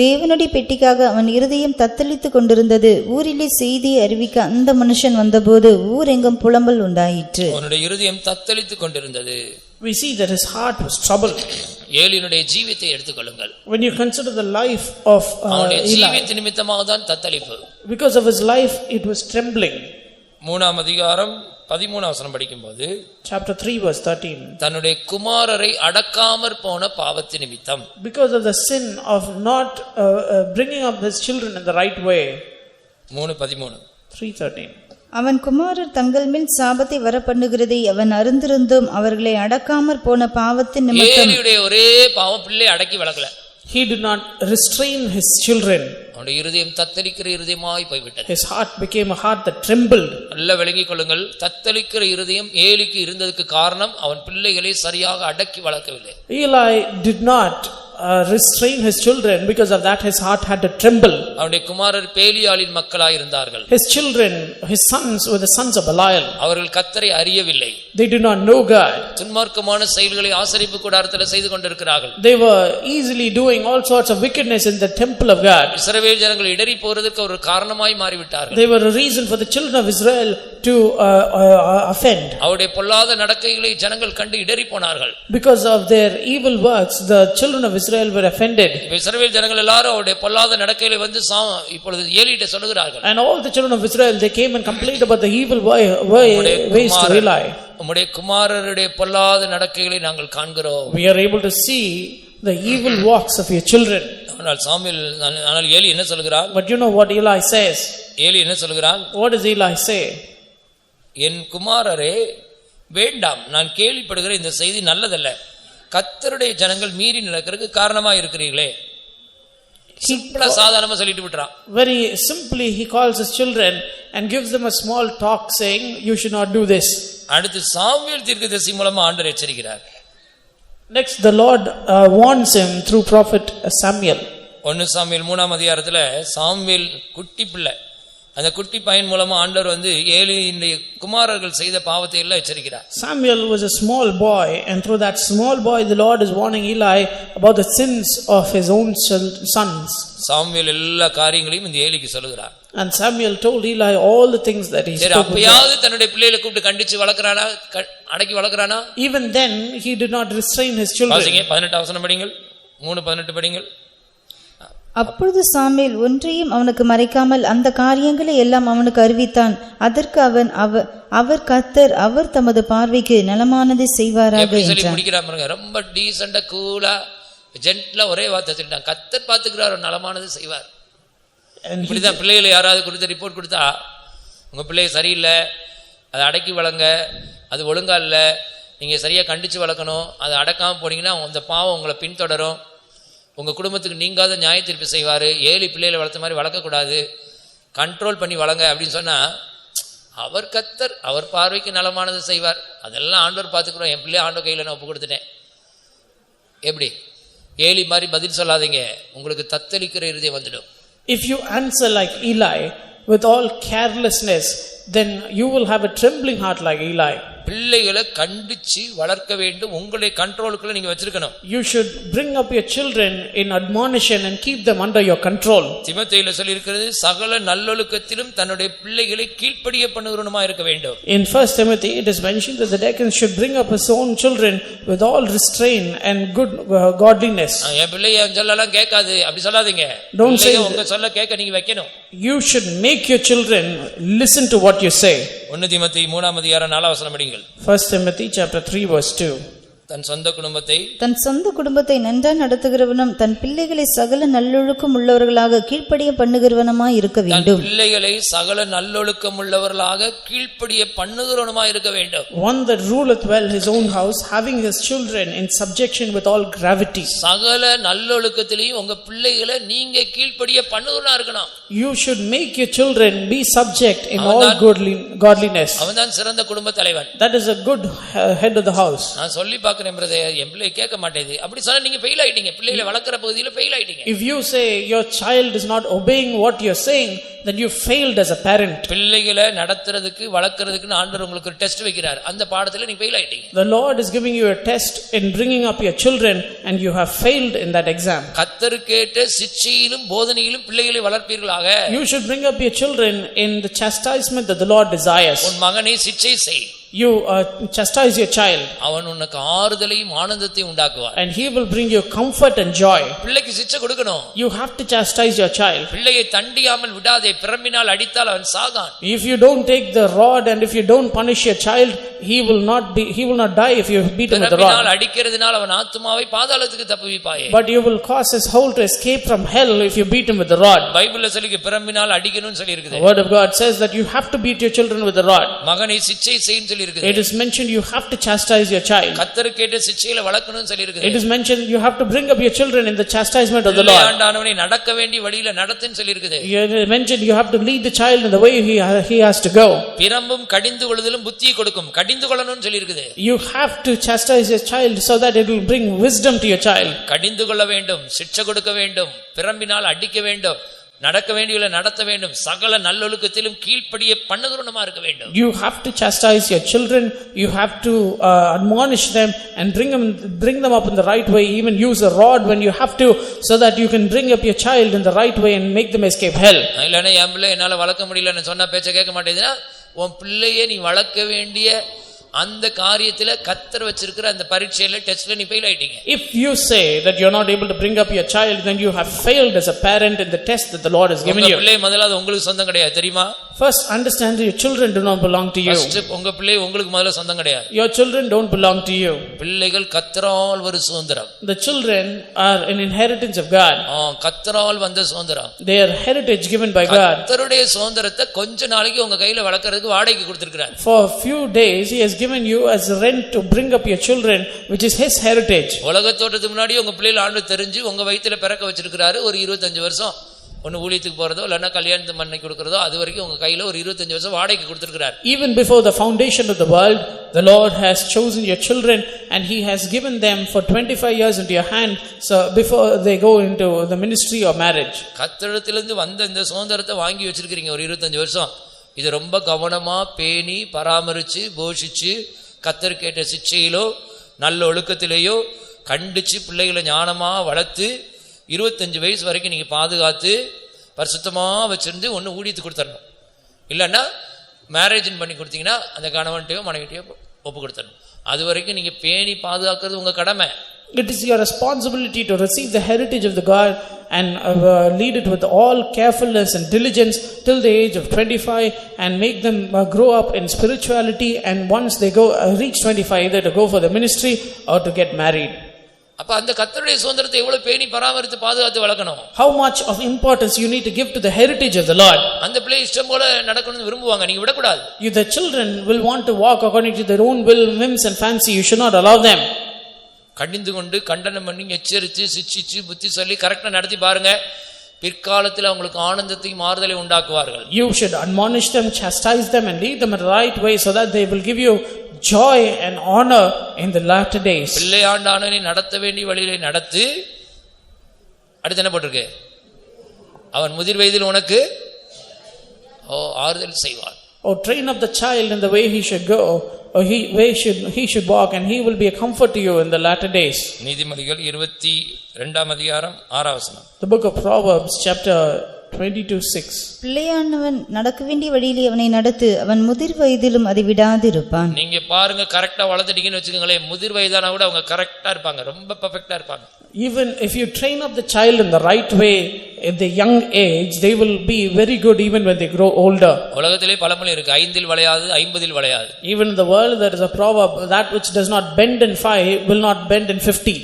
தேவனுடைய பெட்டிக்காக அவன் இருதயம் தத்தளித்துக் கொண்டிருந்தது. ஊரிலே செய்தியை அறிவிக்க அந்த மனுஷன் வந்தபோது ஊரெங்கும் புலம்பல் உண்டாயிற்று. அவனுடைய இருதயம் தத்தளித்துக் கொண்டிருந்தது. We see that his heart was troubled. ஏலியினுடைய ஜீவியத்தை எடுத்துக்கொள்ளுங்கள். When you consider the life of அவனுடைய Eli, ஜீவியத்தின் நிமித்தமாக தான் தத்தளிப்பு. because of his life it was trembling. 3ஆம் அதிகாரம் 13ஆம் வசனம் படிக்கும்போது, chapter 3 verse 13. தன்னுடைய குமாரரை அடக்காமற் போன பாவத்தின் நிமித்தம், because of the sin of not bringing up his children in the right way. 3:13. 3:13. அவன் குமாரர் தங்கள் மேல் சாபத்தை வரப்பண்ணுகிறதை அவன் அறிந்திருந்தும் அவர்களை அடக்காமற் போன பாவத்தின் நிமித்தம். ஏலியுடைய ஒரே பாவம் பிள்ளை அடக்கி வளர்க்கல. He did not restrain his children. அவனுடைய இருதயம் தத்தளிக்கிற இருதயமாய் போய்விட்டது. His heart became a heart that trembled. நல்ல விளங்கிக் கொள்ளுங்கள், தத்தளிக்கிற இருதயம் ஏலிக்கு இருந்ததுக்கு காரணம் அவன் பிள்ளைகளை சரியாக அடக்கி வளர்க்கவில்லை. Eli did not restrain his children. Because of that his heart had to tremble. அவனுடைய குமாரர் பேலியாளின் மக்களாய் இருந்தார்கள். His children, his sons were the sons of Belial. அவர்கள் கர்த்தரை அறியவில்லை. They did not know God. துன்மார்க்கமான செயல்களை ஆசரிப்பு கூடாரத்தில் செய்து கொண்டிருக்கிறார்கள். They were easily doing all sorts of wickedness in the temple of God. இஸ்ரவேல் ஜனங்கள் இடறி போறதுக்கு ஒரு காரணமாய் மாறிவிட்டார்கள். They were a reason for the children of Israel to offend. அவருடைய பொல்லாத நடக்கைகளை ஜனங்கள் கண்டு இடறி போனார்கள். Because of their evil works, the children of Israel were offended. இஸ்ரவேல் ஜனங்கள் எல்லாரும் அவருடைய பொல்லாத நடக்கைகளை வந்து இப்பொழுது ஏலியிட்ட சொல்லுகிறார்கள். And all the children of Israel, they came and complained about the evil ways to Eli. உம்முடைய குமாரருடைய பொல்லாத நடக்கைகளை நாங்கள் காண்கிறோம். We are able to see the evil walks of your children. ஆனால் ஏலி என்ன சொல்கிறார்? But you know what Eli says? Eli என்ன சொல்கிறார்? What does Eli say? என் குமாரரே வேண்டாம், நான் கேள்விப்படுகிற இந்த செய்தி நல்லதல்ல. கர்த்தருடைய ஜனங்கள் மீறி நடக்கிறதுக்கு காரணமா இருக்கிறீர்களே. சிம்பிளா சாதாரணமா சொல்லிட்டு விட்டுறான். Very simply he calls his children and gives them a small talk saying you should not do this. அடுத்து சாமுவேல் தீர்க்கதரிசி மூலமா ஆண்டவர் எச்சரிக்கிறார். Next the Lord warns him through prophet Samuel. 1 Samuel 3ஆம் அதிகாரத்துல சாமுவேல் குட்டி பிள்ளை, அந்த குட்டி பையன் மூலமா ஆண்டவர் வந்து ஏலியினுடைய குமாரர்கள் செய்த பாவத்தை எல்லாம் எச்சரிக்கிறார். Samuel was a small boy, and through that small boy the Lord is warning Eli about the sins of his own sons. Samuel எல்லா காரியங்களையும் இந்த ஏலிக்கு சொல்லுகிறார். And Samuel told Eli all the things that he spoke. அப்பயாவது தன்னுடைய பிள்ளைகளை கூப்பிட்டு கண்டிச்சு வளர்க்கறானா, அடக்கி வளர்க்கறானா? Even then he did not restrain his children. வாசிங்க 18 வசனம் படிங்கள். 3:18 படிங்கள். அப்பொழுது சாமுவேல் ஒன்றையும் அவனுக்கு மறைக்காமல் அந்த காரியங்களை எல்லாம் அவனுக்கு அறிவித்தான். அதற்கு அவன் அவர் கர்த்தர் அவர் தமது பார்வைக்கு நலமானதை செய்வாராக என்றான். ரொம்ப டீசெண்டா கூலா ஜென்ட்லா ஒரே வார்த்தை சொல்லிட்டான், கர்த்தர் பாத்துக்கிறார், நலமானது செய்வார். இப்படிதான் பிள்ளைகளை யாராவது கொடுத்து ரிப்போர்ட் கொடுத்தா, உங்க பிள்ளை சரியில்லை, அதை அடக்கி வளங்க, அது ஒழுங்கா இல்ல, நீங்க சரியா கண்டிச்சு வளர்க்கணும், அதை அடக்காம போனீங்கன்னா அந்த பாவம் உங்களை பின்தொடரும், உங்க குடும்பத்துக்கு நீங்காத நியாய தீர்ப்பு செய்வாரு. ஏழி பிள்ளைகளை வளர்த்த மாதிரி வளர்க்கக்கூடாது, கண்ட்ரோல் பண்ணி வளங்க அப்படின்னு சொன்னா, அவர் கர்த்தர் அவர் பார்வைக்கு நலமானது செய்வார், அதெல்லாம் ஆண்டவர் பார்த்துக்கிறோம், என் பிள்ளை ஆண்டவர் கையில் நான் ஒப்பு கொடுத்துட்டேன். எப்படி ஏலி மாதிரி பதில் சொல்லாதீங்க, உங்களுக்கு தத்தளிக்கிற இருதயம் வந்துடும். If you answer like Eli with all carelessness, then you will have a trembling heart like Eli. பிள்ளைகளை கண்டிச்சு வளர்க்க வேண்டும், உங்களுடைய கண்ட்ரோலுக்குள்ள நீங்க வச்சிருக்கணும். You should bring up your children in admonition and keep them under your control. தீமோத்தேயுல சொல்லி இருக்கிறது, சகல நல்லொழுக்கத்திலும் தன்னுடைய பிள்ளைகளை கீழ்ப்படிய பண்ணுகிறவனுமா இருக்க வேண்டும். In 1 Timothy it is mentioned that the deacon should bring up his own children with all restraint and good godliness. என் பிள்ளை என் சொல்லலாம் கேட்காது அப்படி சொல்லாதீங்க. Don't say உங்க சொல்ல கேட்க நீங்க வைக்கணும். You should make your children listen to what you say. 1 தீமோத்தேயு 3ஆம் அதிகாரம் 4ஆம் வசனம் படிங்க. 1 Timothy chapter 3 verse 2. தன் சொந்த குடும்பத்தை நன்றாக நடத்துகிறவனும் தன் பிள்ளைகளை சகல நல்லொழுக்கம் உள்ளவர்களாக கீழ்ப்படிய பண்ணுகிறவனுமாய் இருக்க வேண்டும். பிள்ளைகளை சகல நல்லொழுக்கம் உள்ளவர்களாக கீழ்ப்படிய பண்ணுகிறவனுமாய் இருக்க வேண்டும். One that ruleth well his own house, having his children in subjection with all gravity. சகல நல்லொழுக்கத்திலேயும் உங்க பிள்ளைகளை நீங்க கீழ்ப்படிய பண்ணுகிறவனா இருக்கணும். You should make your children be subject in all godliness. அவன்தான் சிறந்த குடும்ப தலைவன். That is a good head of the house. நான் சொல்லி பார்க்கிறேன் பிரதர், என் பிள்ளை கேட்க மாட்டேங்குது அப்படி சொன்னா நீங்க ஃபெயில் ஆயிட்டீங்க, பிள்ளைகளை வளர்க்கிற பகுதியில ஃபெயில் ஆயிட்டீங்க. If you say your child is not obeying what you are saying, then you failed as a parent. பிள்ளைகளை நடத்துறதுக்கு வளர்க்கிறதுக்கு ஆண்டவர் உங்களுக்கு ஒரு டெஸ்ட் வைக்கிறார், அந்த பாடத்துல நீங்க ஃபெயில் ஆயிட்டீங்க. The Lord is giving you a test in bringing up your children and you have failed in that exam. கர்த்தருக்கேற்ற சிட்சையிலும் போதனையிலும் பிள்ளைகளை வளர்ப்பீர்களாக. You should bring up your children in the chastisement that the Lord desires. உன் மகனை சிட்சை செய். You chastise your child. அவன் உனக்கு ஆறுதலையும் ஆனந்தத்தையும் உண்டாக்குவார். And he will bring you comfort and joy. பிள்ளைக்கு சிட்சை கொடுக்கணும். You have to chastise your child. பிள்ளையை தண்டியாமல் விடாதே, பிரம்பினால் அடித்தால் அவன் Sagan. If you don't take the rod and if you don't punish your child, he will not die if you beat him with the rod. பிரம்பினால் அடிக்கிறதுனால அவன் ஆத்துமாவை பாதாளத்துக்கு தப்புவிப்பாயே. But you will cause his soul to escape from hell if you beat him with the rod. பைபிள்ல சொல்லிருக்கு பிரம்பினால் அடிக்கணும்னு சொல்லி இருக்குது. The word of God says that you have to beat your children with the rod. மகனை சிட்சை செய்ன்னு சொல்லி சொல்லியிருக்குது. It is mentioned you have to chastise your child. கர்த்தருக்கு ஏற்ற சிட்சையில வளர்க்கணும்னு சொல்லியிருக்குது. It is mentioned you have to bring up your children in the chastisement of the Lord. ஆண்டவனை நடக்க வேண்டிய வழியில நடத்துன்னு சொல்லியிருக்குது. It is mentioned you have to lead the child in the way he has to go. பிரம்பும் கடிந்து கொள்ளுதலும் புத்தியை கொடுக்கும். கடிந்து கொள்ளணும்னு சொல்லியிருக்குது. You have to chastise your child so that it will bring wisdom to your child. கடிந்து கொள்ள வேண்டும், சிட்சை கொடுக்க வேண்டும், பிரம்பினால் அடிக்க வேண்டும், நடக்க வேண்டியவளை நடத்த வேண்டும், சகல நல்லொழுக்கத்திலும் கீழ்ப்படிய பண்ணுகிறவனுமா இருக்க வேண்டும். You have to chastise your children, you have to admonish them and bring them up in the right way, even use a rod when you have to, so that you can bring up your child in the right way and make them escape hell. இல்லனா என் பிள்ளை என்னால வளர்க்க முடியலன்னு சொன்னா பேச்ச கேட்க மாட்டேங்குதுன்னா உன் பிள்ளையை நீ வளர்க்க வேண்டிய அந்த காரியத்துல கர்த்தர் வச்சிருக்கிற அந்த பரீட்சையில டெஸ்ட்ல நீ ஃபெயில் ஆயிட்டீங்க. If you say that you are not able to bring up your child, then you have failed as a parent in the test that the Lord has given you. உங்க பிள்ளை முதல்ல உங்களுக்கு சொந்தம் கிடையாது, தெரியுமா? First understand that your children do not belong to you. First உங்க பிள்ளை உங்களுக்கு முதல்ல சொந்தம் கிடையாது. Your children don't belong to you. பிள்ளைகள் கர்த்தரால் ஒரு சுதந்திரம். The children are an inheritance of God. கர்த்தரால் வந்த சுதந்திரம். They are heritage given by God. கர்த்தருடைய சுதந்திரத்தை கொஞ்ச நாளைக்கு உங்க கையில வளர்க்கிறதுக்கு வாடகைக்கு கொடுத்திருக்கிறார். For a few days he has given you as rent to bring up your children, which is his heritage. உலக தோற்றத்துக்கு முன்னாடி உங்க பிள்ளைகளை ஆண்டு தெரிஞ்சு உங்க வயித்துல பிறக்க வச்சிருக்கிறாரு. ஒரு 25 வருஷம் ஒன்னு ஊழியத்துக்கு போறதோ இல்லனா கல்யாணத்துக்கு பண்ணி கொடுக்கறதோ அது வரைக்கும் உங்க கையில ஒரு 25 வருஷம் வாடகைக்கு கொடுத்திருக்கிறார். Even before the foundation of the world, the Lord has chosen your children and he has given them for 25 years into your hand, so before they go into the ministry or marriage. கர்த்தரிடத்திலிருந்து வந்த இந்த சுதந்திரத்தை வாங்கி வச்சிருக்கீங்க ஒரு 25 வருஷம். இது ரொம்ப கவனமா பேணி பராமரிச்சு போஷிச்சு கர்த்தருக்கு ஏற்ற சிட்சையிலோ நல்ல ஒழுக்கத்திலேயோ கண்டிச்சு பிள்ளைகளை ஞானமா வளர்த்து 25 வயசு வரைக்கும் நீங்க பாதுகாத்து பரிசுத்தமா வச்சிருந்து ஒன்னு ஊழியத்துக்கு கொடுத்துடணும். இல்லைன்னா மேரேஜ் பண்ணி கொடுத்தீங்கன்னா அந்த கணவன்கிட்டயோ மனைவிட்டையோ ஒப்பு கொடுத்துடணும். அது வரைக்கும் நீங்க பேணி பாதுகாக்கிறது உங்க கடமை. It is your responsibility to receive the heritage of the God and lead it with all carefulness and diligence till the age of 25 and make them grow up in spirituality, and once they go reach 25, either to go for the ministry or to get married. அப்ப அந்த கர்த்தருடைய சுதந்திரத்தை எவ்வளவு பேணி பராமரித்து பாதுகாத்து வளர்க்கணும். How much of importance you need to give to the heritage of the Lord. அந்த பிள்ளை இஷ்டம் போல நடக்கணும்னு விரும்புவாங்க, நீங்க விடக்கூடாது. You the children will want to walk according to their own will, whims and fancy. You should not allow them. கண்டிந்து கொண்டு கண்டனம் பண்ணி எச்சரித்து சிட்சிச்சு புத்தி சொல்லி கரெக்டா நடத்தி பாருங்க. பிற்காலத்தில் அவங்களுக்கு ஆனந்தத்தையும் மாறுதலை உண்டாக்குவார்கள். You should admonish them, chastise them and lead them in the right way so that they will give you joy and honor in the latter days. பிள்ளை ஆண்டவனை நடத்த வேண்டிய வழியிலே நடத்து. அடுத்து என்ன போட்டிருக்கு? அவன் முதிர் வயதில் உனக்கு ஆறுதல் செய்வான். Or train up the child in the way he should go, or he should walk, and he will be a comfort to you in the latter days. நீதிமொழிகள் 22 அதிகாரம் 6 வசனம். The book of Proverbs chapter 22:6. பிள்ளையானவன் நடக்க வேண்டிய வழியிலே அவனை நடத்து, அவன் முதிர் வயதிலும் அதை விடாதிருப்பான். நீங்க பாருங்க, கரெக்டா வளர்த்துட்டீங்கன்னு வச்சுக்கோங்களேன், முதிர் வயதானா கூட அவங்க கரெக்டா இருப்பாங்க, ரொம்ப பெர்ஃபெக்ட்டா இருப்பாங்க. Even if you train up the child in the right way at the young age, they will be very good even when they grow older. உலகத்திலே பழமொழி இருக்கு, 5 வளையாது 50 வளையாது. Even in the world there is a proverb, that which does not bend in 5 will not bend in 50.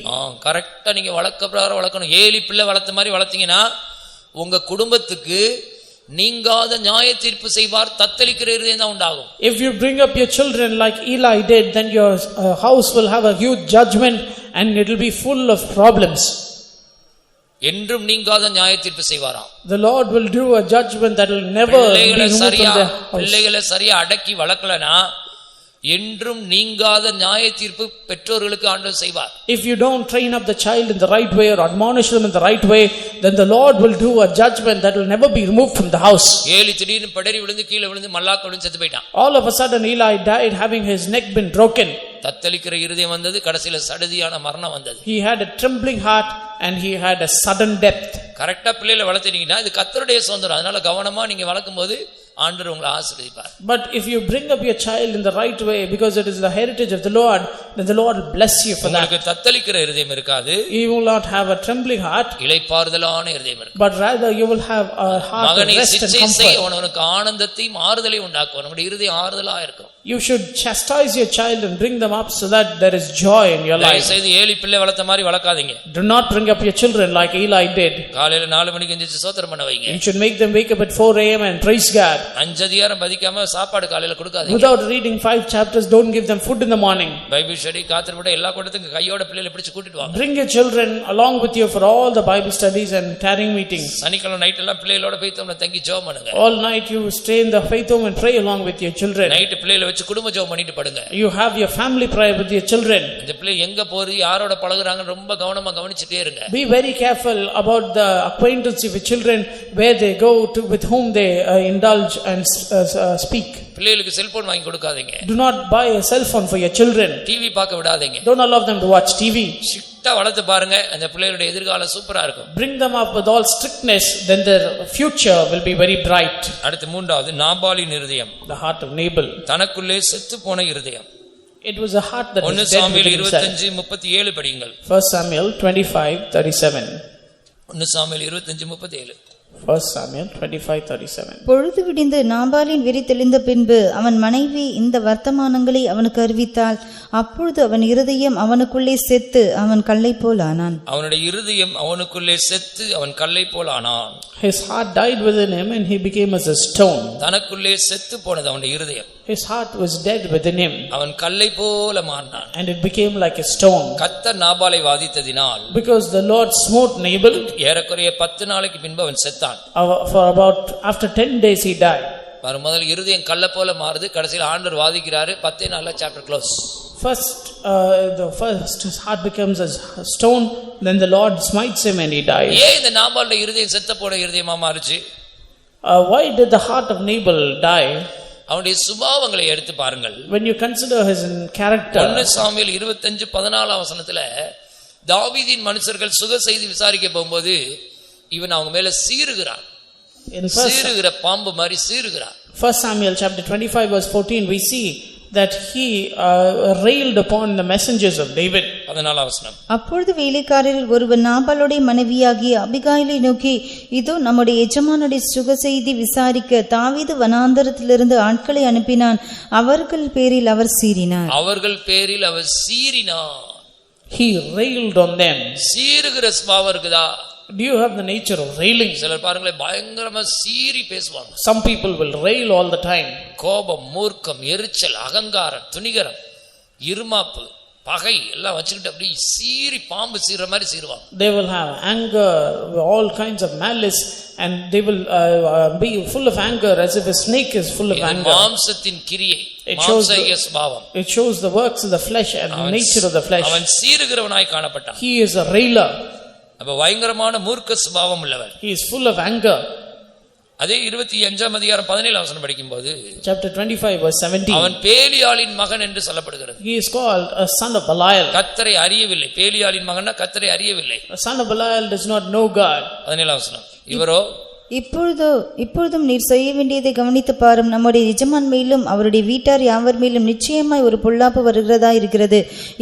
கரெக்டா நீங்க வளர்க்க பிரகாரம் வளர்க்கணும். Eli பிள்ளை வளர்த்த மாதிரி வளர்த்தீங்கன்னா உங்க குடும்பத்துக்கு நீங்காத நியாய தீர்ப்பு செய்வார், தத்தளிக்கிற இருதயம் தான் உண்டாகும். If you bring up your children like Eli did, then your house will have a huge judgment and it will be full of problems. என்றும் நீங்காத நியாய தீர்ப்பு செய்வாராம். The Lord will do a judgment that will never be removed from the house. பிள்ளைகளை சரியா அடக்கி வளர்க்கலனா என்றும் நீங்காத நியாய தீர்ப்பு பெற்றோர்களுக்கு ஆண்டவர் செய்வார். If you don't train up the child in the right way or admonish them in the right way, then the Lord will do a judgment that will never be removed from the house. Eli திடீர்னு படறி விழுந்து கீழே விழுந்து மல்லாக்க விழுந்து செத்து போயிட்டான். All of a sudden Eli died having his neck been broken. தத்தளிக்கிற இருதயம் வந்தது, கடைசில சடுதியான மரணம் வந்தது. He had a trembling heart and he had a sudden death. கரெக்ட்டா பிள்ளைகளை வளர்த்தீங்கன்னா இது கர்த்தருடைய சுதந்திரம், அதனால கவனமா நீங்க வளர்க்கும்போது ஆண்டவர் உங்களை ஆசீர்வதிப்பார். But if you bring up your child in the right way, because it is the heritage of the Lord, then the Lord will bless you for that. உங்களுக்கு தத்தளிக்கிற இருதயம் இருக்காது. You will not have a trembling heart, இளைப்பாறுதலான இருதயம் இருக்கும். but rather you will have a heart of rest and comfort. உனக்கு ஆனந்தத்தையும் ஆறுதலையும் உண்டாக்கும். உங்களுடைய இருதயம் ஆறுதலா இருக்கும். You should chastise your child and bring them up so that there is joy in your life. செய்து ஏலி பிள்ளை வளர்த்த மாதிரி வளர்க்காதீங்க. Do not bring up your children like Eli did. காலையில 4 மணிக்கு எந்திரிச்சு ஸ்தோத்திரம் பண்ண வைங்க. You should make them wake up at 4 a.m. and praise God. 5 அதிகாரம் படிக்காம சாப்பாடு காலையில கொடுக்காதீங்க. Without reading 5 chapters, don't give them food in the morning. Bible study காத்திருப்பட எல்லா கூட்டத்துக்கும் கையோட பிள்ளைகளை பிடிச்சு கூட்டிட்டு வாங்க. Bring your children along with you for all the Bible studies and tarrying meetings. சனிக்கிழமை நைட் எல்லாம் பிள்ளைகளோட போய் தங்கி ஜெபம் பண்ணுங்க. All night you stay in the faith home and pray along with your children. Night பிள்ளைகளை வச்சு குடும்ப ஜெபம் பண்ணிட்டு படுங்க. You have your family prayer with your children. இந்த பிள்ளை எங்க போறது யாரோட பழகுறாங்க ரொம்ப கவனமா கவனிச்சிட்டே இருங்க. Be very careful about the acquaintance of your children, where they go to, with whom they indulge and speak. பிள்ளைகளுக்கு செல்போன் வாங்கி கொடுக்காதீங்க. Do not buy a cell phone for your children. TV பார்க்க விடாதீங்க. Don't allow them to watch TV. ஸ்ட்ரிக்ட்டா வளர்த்து பாருங்க, அந்த பிள்ளைகளுடைய எதிர்காலம் சூப்பரா இருக்கும். Bring them up with all strictness, then their future will be very bright. அடுத்து மூன்றாவது நாபாலின் இருதயம். The heart of Nabal. தனக்குள்ளே செத்து போன இருதயம். It was a heart that was 1 dead Samuel within himself. 25:37 படியுங்கள். 1 Samuel 25:37. 1 சாமுவேல் 25:37. 1 Samuel 25:37. பொழுது விடிந்து நாபாலின் வெறி தெளிந்த பின்பு அவன் மனைவி இந்த வர்த்தமானங்களை அவனுக்கு அறிவித்தாள். அப்பொழுது அவன் இருதயம் அவனுக்குள்ளே செத்து அவன் கல்லை போல் ஆனான். அவனுடைய இருதயம் அவனுக்குள்ளே செத்து அவன் கல்லை போல் ஆனான். His heart died within him and he became as a stone. தனக்குள்ளே செத்து போனது அவனுடைய இருதயம். His heart was dead within him. அவன் கல்லை போல மாறினான். And it became like a stone. கர்த்தர் நாபாலை வாதித்ததினால் Because the Lord smote Nabal. ஏறக்குறைய 10 நாளைக்கு பின்பு அவன் செத்தான். For about after 10 days he died. முதல் இருதயம் கல்லை போல மாறுது, கடைசியில் ஆண்டவர் வாதிக்கிறாரு. 10 நாள்ல chapter close. The first his heart becomes a stone, then the Lord smites him and he dies. ஏன் இந்த நாபாலுடைய இருதயம் செத்த போன இருதயமா மாறுச்சு? Why did the heart of Nabal die? அவனுடைய சுபாவங்களை எடுத்து பாருங்கள். When you consider his character. 1 Samuel 25:14 வசனத்துல தாவீதின் மனுஷர்கள் சுக செய்தி விசாரிக்க போகும்போது இவன் அவங்க மேல சீறுகிறான். சீறுகிற பாம்பு மாதிரி சீறுகிறான். 1 Samuel chapter 25 verse 14 we see that he railed upon the messengers of David. 14 வசனம். அப்பொழுது வேலைக்காரரில் ஒருவன் நாபாலுடைய மனைவியாகிய அபிகாயிலை நோக்கி, இதோ நம்முடைய எஜமானுடைய சுக செய்தி விசாரிக்க தாவீது வனாந்தரத்திலிருந்து ஆட்களை அனுப்பினான், அவர்கள் பேரில் அவர் சீறினார். அவர்கள் பேரில் அவர் சீறினார். He railed on them. சீறுகிற சுபாவம் இருக்குதா? Do you have the nature of railing? சிலர் பாருங்களே பயங்கரமா சீறி பேசுவாங்க. Some people will rail all the time. கோபம், மூர்க்கம், எரிச்சல், அகங்காரம், துணிகரம், இருமாப்பு, பகை எல்லாம் வச்சுக்கிட்டு அப்படி சீறி பாம்பு சீற மாதிரி சீருவாங்க. They will have anger, all kinds of malice, and they will be full of anger as if a snake is full of anger. மாம்சத்தின் கிரியை, மாம்சீக சுபாவம். It shows the works of the flesh and the nature of the flesh. அவன் சீறுகிறவனாய் காணப்பட்டான். He is a railer. அப்ப பயங்கரமான மூர்க்க சுபாவம் உள்ளவன். He is full of anger. அதே 25 அதிகாரம் 17 வசனம் படிக்கும்போது chapter 25 verse 17 அவன் பேலியாளின் மகன் என்று சொல்லப்படுகிறது. He is called a son of Belial. கர்த்தரை அறியவில்லை. பேலியாளின் மகன்னா கர்த்தரை அறியவில்லை. A son of Belial does not know God. 17 வசனம். இவரோ இப்பொழுதும் நீர் செய்ய வேண்டியதை கவனித்து பாரும். நம்முடைய எஜமான் மேலும் அவருடைய வீட்டார் யாவர் மேலும் நிச்சயமாய் ஒரு பொல்லாப்பு வருகிறதா இருக்கிறது.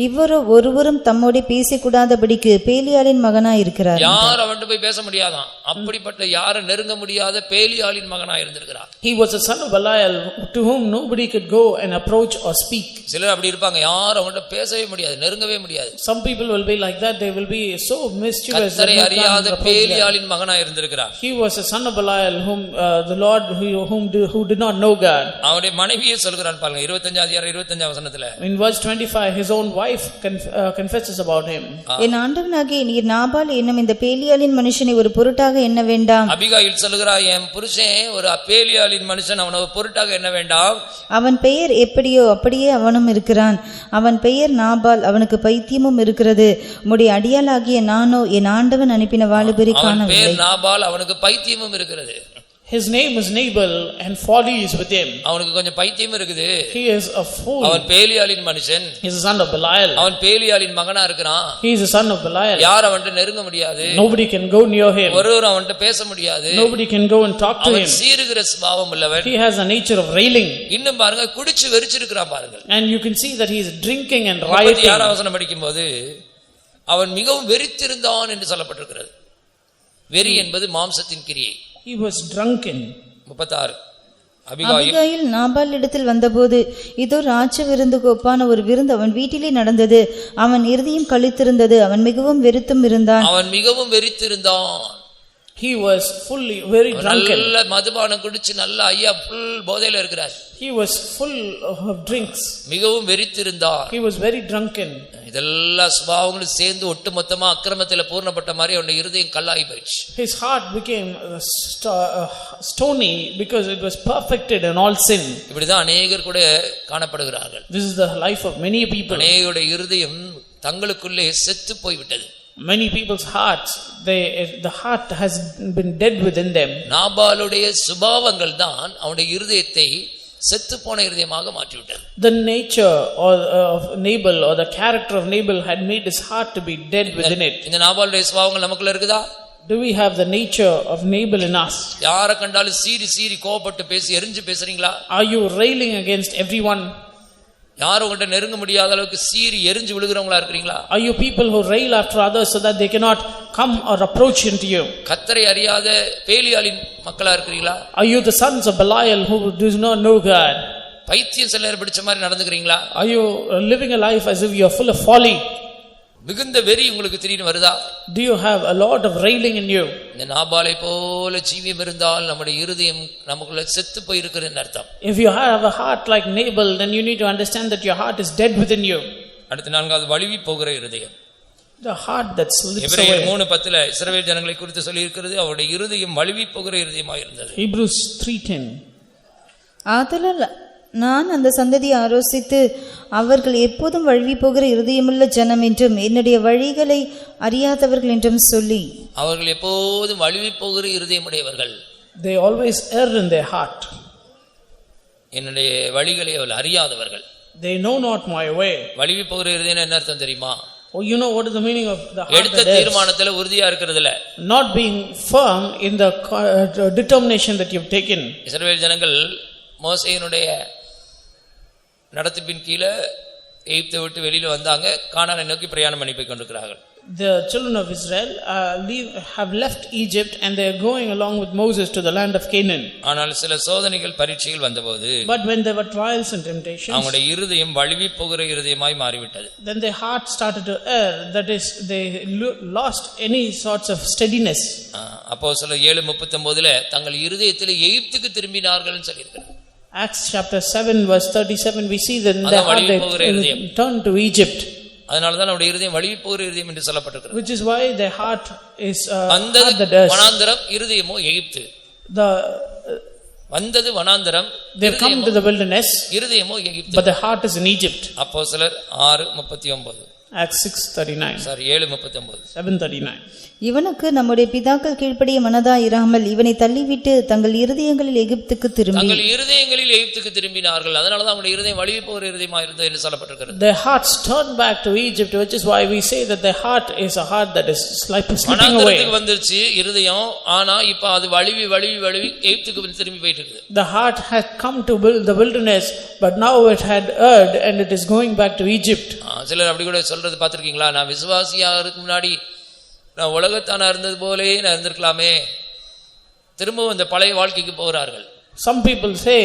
இவரோ ஒருவரும் தம்மோட பேசக்கூடாதபடிக்கு பேலியாளின் மகனாய் இருக்கிறார். யார் அவன்கிட்ட போய் பேச முடியாதான், அப்படிப்பட்ட யாரும் நெருங்க முடியாத பேலியாளின் மகனாய் இருந்திருக்கிறார். He was a son of Belial to whom nobody could go and approach or speak. சிலர் அப்படி இருப்பாங்க, யாரும் அவன்கிட்ட பேசவே முடியாது, நெருங்கவே முடியாது. Some people will be like that. They will be so mischievous. கர்த்தரை அறியாத பேலியாளின் மகனாய் இருந்திருக்கிறார். He was a son of Belial whom the Lord who did not know God. அவருடைய மனைவியே சொல்கிறான் பாருங்க 25 அதிகாரம் 25 வசனத்துல. In verse 25 his own wife confesses about him. என் ஆண்டவனாகிய நீர் நாபால் என்னும் இந்த பேலியாளின் மனுஷனை ஒரு பொருட்டாக எண்ண வேண்டாம். அபிகாயில் சொல்கிறார், என் புருஷன் ஒரு பேலியாளின் மனுஷன், அவனை ஒரு பொருட்டாக எண்ண வேண்டாம். அவன் பெயர் எப்படியோ அப்படியே அவனும் இருக்கிறான். அவன் பெயர் நாபால், அவனுக்கு பைத்தியமும் இருக்கிறது. உம்முடைய அடியாளாகிய நானோ என் ஆண்டவன் அனுப்பின வாலிபரை காணவில்லை. அவன் பேர் நாபால், அவனுக்கு பைத்தியமும் இருக்கிறது. His name is Nabal and folly is with him. அவனுக்கு கொஞ்சம் பைத்தியம் இருக்குது. He is a fool. அவன் பேலியாளின் மனுஷன். He is a son of Belial. அவன் பேலியாளின் மகனா இருக்கிறான். He is a son of Belial. யார் அவன்கிட்ட நெருங்க முடியாது. Nobody can go near him. ஒருவர் அவன்கிட்ட பேச முடியாது. Nobody can go and talk to him. அவன் சீறுகிற சுபாவம் உள்ளவன். He has a nature of railing. இன்னும் பாருங்க, குடிச்சு வெறிச்சிருக்கிறான் பாருங்க. And you can see that he is drinking and rioting. 36 வசனம் படிக்கும்போது அவன் மிகவும் வெறித்திருந்தான் என்று சொல்லப்பட்டிருக்கிறது. வெறி என்பது மாம்சத்தின் கிரியை. He was drunken. 36 Abigail Nabal இடத்தில் வந்தபோது இதோ ராஜ விருந்துக்கு ஒப்பான ஒரு விருந்து அவன் வீட்டிலே நடந்தது. அவன் இருதயம் களித்திருந்தது, அவன் மிகவும் வெறித்திருந்தான். He was very drunken. நல்ல மதுபானம் குடிச்சு நல்ல ஐயா full போதையில இருக்கிறார். He was full of drinks. மிகவும் வெறித்திருந்தார். He was very drunken. இதெல்லாம் சுபாவங்களும் சேர்ந்து ஒட்டுமொத்தமா அக்கிரமத்தில பூர்ணப்பட்ட மாதிரி அவனுடைய இருதயம் கல்லாகி போயிடுச்சு. His heart became stony because it was perfected in all sin. இப்படிதான் अनेகர் கூட காணப்படுகிறார்கள். This is the life of many people. அநேகருடைய இருதயம் தங்களுக்குள்ளே செத்து போய் விட்டது. Many people's hearts, the heart has been dead within them. நாபாலுடைய சுபாவங்கள் தான் அவனுடைய இருதயத்தை செத்து போன இருதயமாக மாற்றி விட்டது. The nature of Nabal or the character of Nabal had made his heart to be dead within it. இந்த நாபாலுடைய சுபாவங்கள் நமக்குள்ள இருக்குதா? Do we have the nature of Nabal in us? யாரை கண்டாலும் சீரி கோபப்பட்டு பேசி எரிஞ்சு பேசுறீங்களா? Are you railing against everyone? யாரும் உங்கள்ட்ட நெருங்க முடியாத அளவுக்கு சீறி எரிஞ்சு விழுகிறவங்களா இருக்கீங்களா? Are you people who rail after others so that they cannot come or approach into you? கர்த்தரை அறியாத பேலியாளின் மக்களா இருக்கீங்களா? Are you the sons of Belial who do not know God? பைத்தியம் சிலர் பிடிச்ச மாதிரி நடந்துக்கிறீங்களா? Are you living a life as if you are full of folly? மிகுந்த வெறி உங்களுக்கு திடீர்னு வருதா? Do you have a lot of railing in you? இந்த நாபாலை போல ஜீவியம் இருந்தால் நம்முடைய இருதயம் நமக்குள்ள செத்து போய் இருக்குதுன்னு அர்த்தம். If you have a heart like Nabal, then you need to understand that your heart is dead within you. அடுத்து நான்காவது வழுவி போகிற இருதயம். The heart that slips away. எபிரேயர் 3:10 இஸ்ரவேல் ஜனங்களை குறித்து சொல்லி இருக்கிறது, அவருடைய இருதயம் வழுவி போகிற இருதயமாக இருந்தது. Hebrews 3:10. ஆதலால் நான் அந்த சந்ததியை ஆலோசித்து அவர்கள் எப்போதும் வழுவி போகிற இருதயமுள்ள ஜனம் என்றும் என்னுடைய வழிகளை அறியாதவர்கள் என்றும் சொல்லி. அவர்கள் எப்போதும் வழுவி போகிற இருதயமுடையவர்கள். They always err in their heart. என்னுடைய வழிகளை அவர்கள் அறியாதவர்கள். They know not my way. வழுவி போகிற இருதயம் என்ன அர்த்தம் தெரியுமா? Oh, you know what is the meaning of the heart? எடுத்த தீர்மானத்துல உறுதியா இருக்கிறது இல்ல. Not being firm in the determination that you've taken. இஸ்ரவேல் ஜனங்கள் மோசேயினுடைய நடத்திப்பின் கீழே எகிப்தை விட்டு வெளியில வந்தாங்க, கானானை நோக்கி பிரயாணம் பண்ணி போய் கொண்டிருக்கிறார்கள். The children of Israel have left Egypt and they are going along with Moses to the land of Canaan. ஆனால் சில சோதனைகள் பரீட்சைகள் வந்தபோது, but when there were trials and temptations, அவங்களுடைய இருதயம் வழுவி போகிற இருதயமாய் மாறிவிட்டது. then their heart started to err, that is they lost any sorts of steadiness. அப்போஸ்தலர் 7:39 தங்கள் இருதயத்திலே எகிப்துக்கு திரும்பினார்கள்னு சொல்லியிருக்கிறார். Acts chapter 7 verse 37, we see that their heart turned to Egypt. அதனால தான் அவருடைய இருதயம் வழுவி போகிற இருதயம் என்று சொல்லப்பட்டிருக்கிறது. Which is why their heart is வனாந்தரம், இருதயமோ எகிப்து. வந்தது வனாந்தரம், they come to the wilderness, இருதயமோ Egypt, but their heart is in Egypt. அப்போஸ்தலர் 6:39. Acts 6:39. sorry 7:39. 7:39. இவனுக்கு நம்முடைய பிதாக்கள் கீழ்ப்படிய மனதாய் இராமல் இவனை தள்ளிவிட்டு தங்கள் இருதயங்களில் எகிப்துக்கு திரும்பினார்கள். அதனால தான் அவங்களுடைய இருதயம் வழுவி போகிற இருதயமா இருந்தது என்று சொல்லப்பட்டிருக்கிறது. Their hearts turned back to Egypt, which is why we say that their heart is a heart that is slipping away. வனாந்தரத்துக்கு வந்துருச்சு இருதயம், ஆனா இப்ப அது வழுவி எகிப்துக்கு திரும்பி போயிட்டு இருக்குது. The heart had come to the wilderness, but now it had erred and it is going back to Egypt. சிலர் அப்படி கூட சொல்றது பார்த்திருக்கீங்களா? நான் விசுவாசியா இருக்கு முன்னாடி நான் உலகத்தானா இருந்தது போலே நான் இருந்திருக்கலாமே, திரும்பவும் இந்த பழைய வாழ்க்கைக்கு போகிறார்கள். Some people say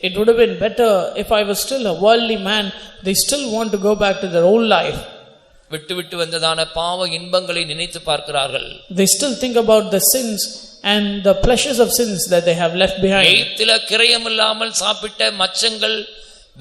it would have been better if I was still a worldly man. They still want to go back to their old life. விட்டு வந்ததான பாவ இன்பங்களை நினைத்து பார்க்கிறார்கள். They still think about the sins and the pleasures of sins that they have left behind. எகிப்தில கிரயமில்லாமல் சாப்பிட்ட மச்சங்கள்,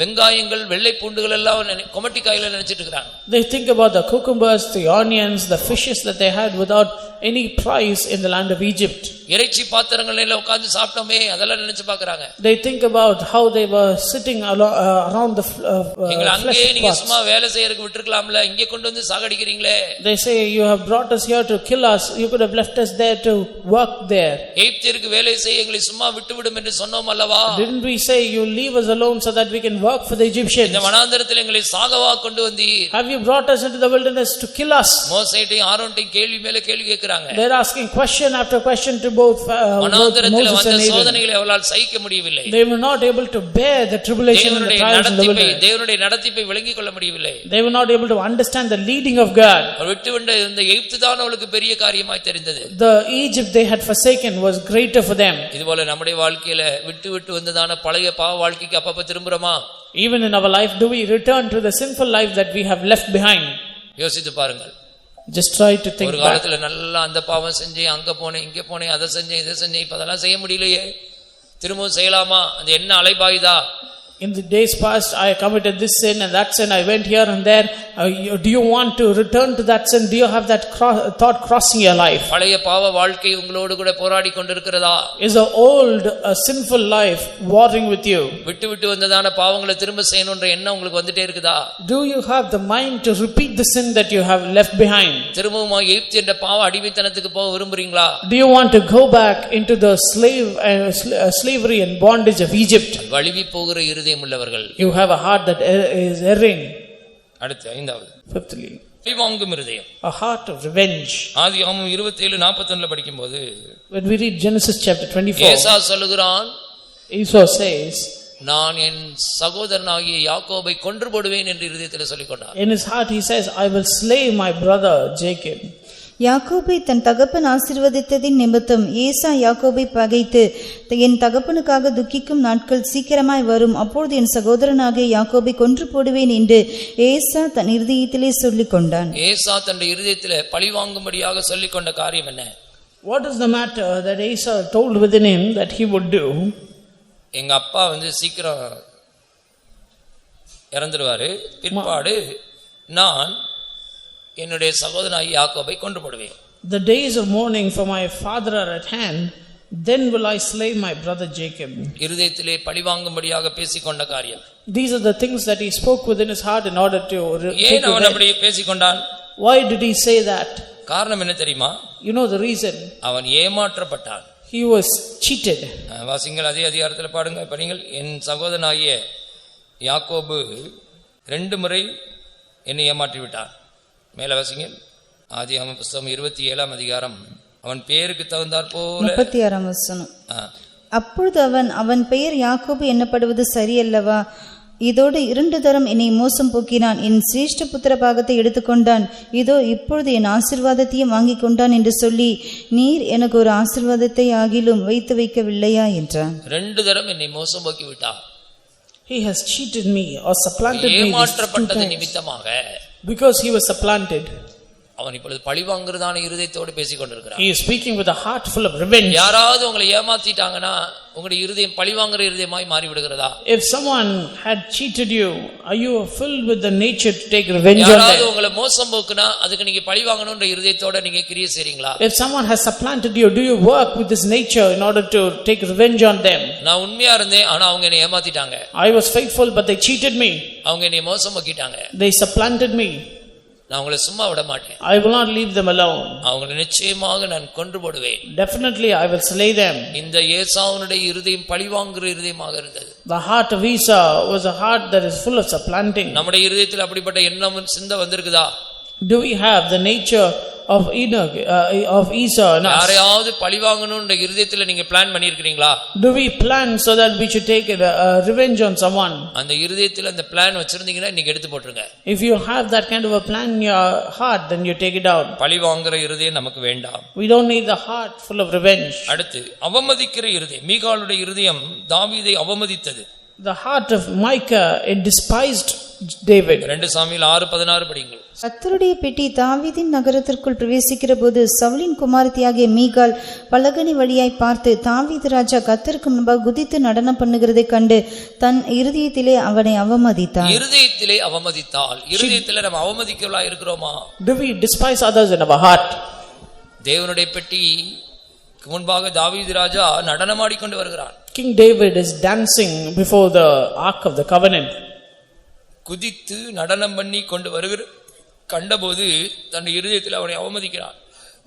வெங்காயங்கள், வெள்ளை பூண்டுகள் எல்லாம் கொமட்டி காயில நினைச்சிட்டு இருக்காங்க. They think about the cucumbers, the onions, the fishes that they had without any price in the land of Egypt. இறைச்சி பாத்திரங்கள்ல உட்கார்ந்து சாப்பிட்டோமே அதெல்லாம் நினைச்சு பார்க்கறாங்க. They think about how they were sitting around the flesh. நீங்க சும்மா வேலை செய்யறதுக்கு விட்டுறலாம்ல, இங்க கொண்டு வந்து சாகடிக்கிறீங்களே. They say you have brought us here to kill us, you could have left us there to work there. எகிப்திற்கு வேலை செய்ய எங்களை சும்மா விட்டுவிடும் என்று சொன்னோம் அல்லவா? Didn't we say you leave us alone so that we can work for the Egyptians? இந்த வனாந்தரத்தில் எங்களை சாகவா கொண்டு வந்தீர்? Have you brought us into the wilderness to kill us? மோசேட்டையும் ஆரோன்டையும் கேள்வி மேல கேள்வி கேக்குறாங்க. They're asking question after question to both வனாந்தரத்தில் Moses வந்த and Aaron. சோதனைகளை அவளால் சகிக்க முடியவில்லை. They were not able to bear the tribulation and the trials in the wilderness. தேவனுடைய நடத்திப்பை விளங்கிக் கொள்ள முடியவில்லை. They were not able to understand the leading of God. அவர் விட்டு வந்த இந்த எகிப்து தான் அவளுக்கு பெரிய காரியமாய் தெரிந்தது. The Egypt they had forsaken was greater for them. இதுபோல நம்முடைய வாழ்க்கையில விட்டு விட்டு வந்ததான பழைய பாவ வாழ்க்கைக்கு அப்பப்ப திரும்புறோமா? Even in our life, do we return to the sinful life that we have left behind? யோசித்து பாருங்கள். Just try to think ஒரு back. காலத்துல நல்லா அந்த பாவம் செஞ்சேன், அங்க போனேன், இங்க போனேன், அதை செஞ்சேன், இதை செஞ்சேன், இப்ப அதெல்லாம் செய்ய முடியலையே, திரும்பவும் செய்யலாமா? அது என்ன அலைபாயுதா? In the days past, I committed this sin and that sin. I went here and there. Do you want to return to that sin? Do you have that thought crossing your life? பழைய பாவ வாழ்க்கை உங்களோடு கூட போராடி கொண்டிருக்கிறதா? Is an old sinful life warring with you? விட்டு விட்டு வந்ததான பாவங்களை திரும்ப செய்யணும்ன்ற எண்ணம் உங்களுக்கு வந்துட்டே இருக்குதா? Do you have the mind to repeat the sin that you have left behind? திரும்பவும் எகிப்து என்ற பாவ அடிமைத்தனத்துக்கு போக விரும்புறீங்களா? Do you want to go back into the slavery and bondage of Egypt? வழுவி போகிற இருதயம் உள்ளவர்கள். You have a heart that is erring. அடுத்து ஐந்தாவது. Fifthly, பழிவாங்கும் இருதயம். a heart of revenge. ஆதியாகமம் 27:41 படிக்கும்போது When we read Genesis chapter 24, ஏசா சொல்லுகிறான், Esau says, நான் என் சகோதரனாகிய யாக்கோபை கொன்று போடுவேன் என்று இருதயத்தில் சொல்லிக்கொண்டான். in his heart he says, I will slay my brother Jacob. யாக்கோபை தன் தகப்பன் ஆசீர்வதித்ததின் நிமித்தம் ஏசா யாக்கோபை பகைத்து, என் தகப்பனுக்காக துக்கிக்கும் நாட்கள் சீக்கிரமாய் வரும், அப்பொழுது என் சகோதரனாகிய யாக்கோபை கொன்று போடுவேன் என்று ஏசா தன் இருதயத்திலே சொல்லிக் கொண்டான். ஏசா தன்னுடைய இருதயத்திலே பழிவாங்கும்படியாக சொல்லிக் கொண்ட காரியம் என்ன? What is the matter that Esau told within him that he would do? எங்க அப்பா சீக்கிரம் இறந்துடுவாரு, பிற்பாடு நான் என்னுடைய சகோதரனாகிய யாக்கோபை கொன்று போடுவேன். The days of mourning for my father are at hand, then will I slay my brother Jacob. இருதயத்திலே பழிவாங்கும்படியாக பேசிக்கொண்ட காரியம். These are the things that he spoke within his heart in order to ஏன் அவன் அப்படி பேசிக்கொண்டான்? Why did he say that? காரணம் என்ன தெரியுமா? You know the reason. அவன் ஏமாற்றப்பட்டான். He was cheated. வாசிங்கள் அதே அதிகாரத்தில் பாடுங்க, படிங்கள். என் சகோதரனாகிய யாக்கோபு 2 முறை என்னை ஏமாற்றி விட்டான். மேல வாசிங்கள். ஆதியாகமம் புத்தகம் 27 அதிகாரம். அவன் பெயருக்கு தகுந்தாற் போல 36 வசனம். அப்பொழுது அவன் பெயர் யாக்கோபு எண்ணப்படுவது சரியல்லவா? இதோடு 2 தரம் என்னை மோசம் போக்கினான், என் சிரேஷ்ட புத்திர பாகத்தை எடுத்துக்கொண்டான், இதோ இப்பொழுது என் ஆசீர்வாதத்தையும் வாங்கி கொண்டான் என்று சொல்லி, நீர் எனக்கு ஒரு ஆசீர்வாதத்தை ஆகிலும் வைத்து வைக்கவில்லையா என்றான். 2 தரம் என்னை மோசம் போக்கி விட்டான். He has cheated me or supplanted me. ஏமாற்றப்பட்டது நிமித்தமாக, because he was supplanted, அவன் இப்பொழுது பழிவாங்குறதான இருதயத்தோடு பேசிக் கொண்டிருக்கிறான். he is speaking with a heart full of revenge. யாராவது உங்களை ஏமாத்திட்டாங்கன்னா உங்களுடைய இருதயம் பழிவாங்குற இருதயமாய் மாறி விடுகிறதா? If someone had cheated you, are you filled with the nature to take revenge on யாராவது them? உங்களை மோசம் போக்குனா அதுக்கு நீங்க பழிவாங்கணும்ன்ற இருதயத்தோட நீங்க கிரியை செய்றீங்களா? If someone has supplanted you, do you work with this nature in order to take revenge on them? நான் உண்மையா இருந்தேன், ஆனா அவங்க என்னை ஏமாத்திட்டாங்க. I was faithful but they cheated me. அவங்க என்னை மோசம் போக்கிட்டாங்க. They supplanted me. நான் உங்களை சும்மா விட மாட்டேன். I will not leave them alone. அவங்களை நிச்சயமாக நான் கொன்று போடுவேன். Definitely I will slay them. இந்த ஏசாவுடைய இருதயம் பழிவாங்குற இருதயமாக இருந்தது. The heart of Esau was a heart that is full of supplanting. நம்முடைய இருதயத்தில் அப்படிப்பட்ட எண்ணம் சிந்தை வந்திருக்குதா? Do we have the nature of Enoch, of Esau in us? யாரையாவது பழிவாங்கணும்ன்ற இருதயத்துல நீங்க பிளான் பண்ணியிருக்கீங்களா? Do we plan so that we should take revenge on someone? அந்த இருதயத்துல அந்த பிளான் வச்சிருந்தீங்கன்னா இன்னைக்கு எடுத்து போட்டுருங்க. If you have that kind of a plan in your heart, then you take it out. பழிவாங்குற இருதயம் நமக்கு வேண்டாம். We don't need the heart full of revenge. அடுத்து அவமதிக்கிற இருதயம். மீகாளுடைய இருதயம் தாவீதை அவமதித்தது. The heart of Micah, it despised David. 2 Samuel 6:16 படிங்கள். கர்த்தருடைய பெட்டி தாவீதின் நகரத்திற்குள் பிரவேசிக்கிற போது சவுலின் குமாரத்தியாகிய மீகாள் பலகனி வழியாய் பார்த்து, தாவீது ராஜா கர்த்தருக்கு முன்பாக குதித்து நடனம் பண்ணுகிறதை கண்டு தன் இருதயத்திலே அவனை அவமதித்தாள். இருதயத்திலே அவமதித்தாள். இருதயத்திலே நம்ம அவமதிக்கிறவளா இருக்கிறோமா? Do we despise others in our heart? தேவனுடைய பெட்டி முன்பாக தாவீது ராஜா நடனமாடிக்கொண்டு வருகிறான். King David is dancing before the ark of the covenant. குதித்து நடனம் பண்ணி கொண்டு வருகிற கண்டபோது தன் இருதயத்தில் அவனை அவமதிக்கிறான்.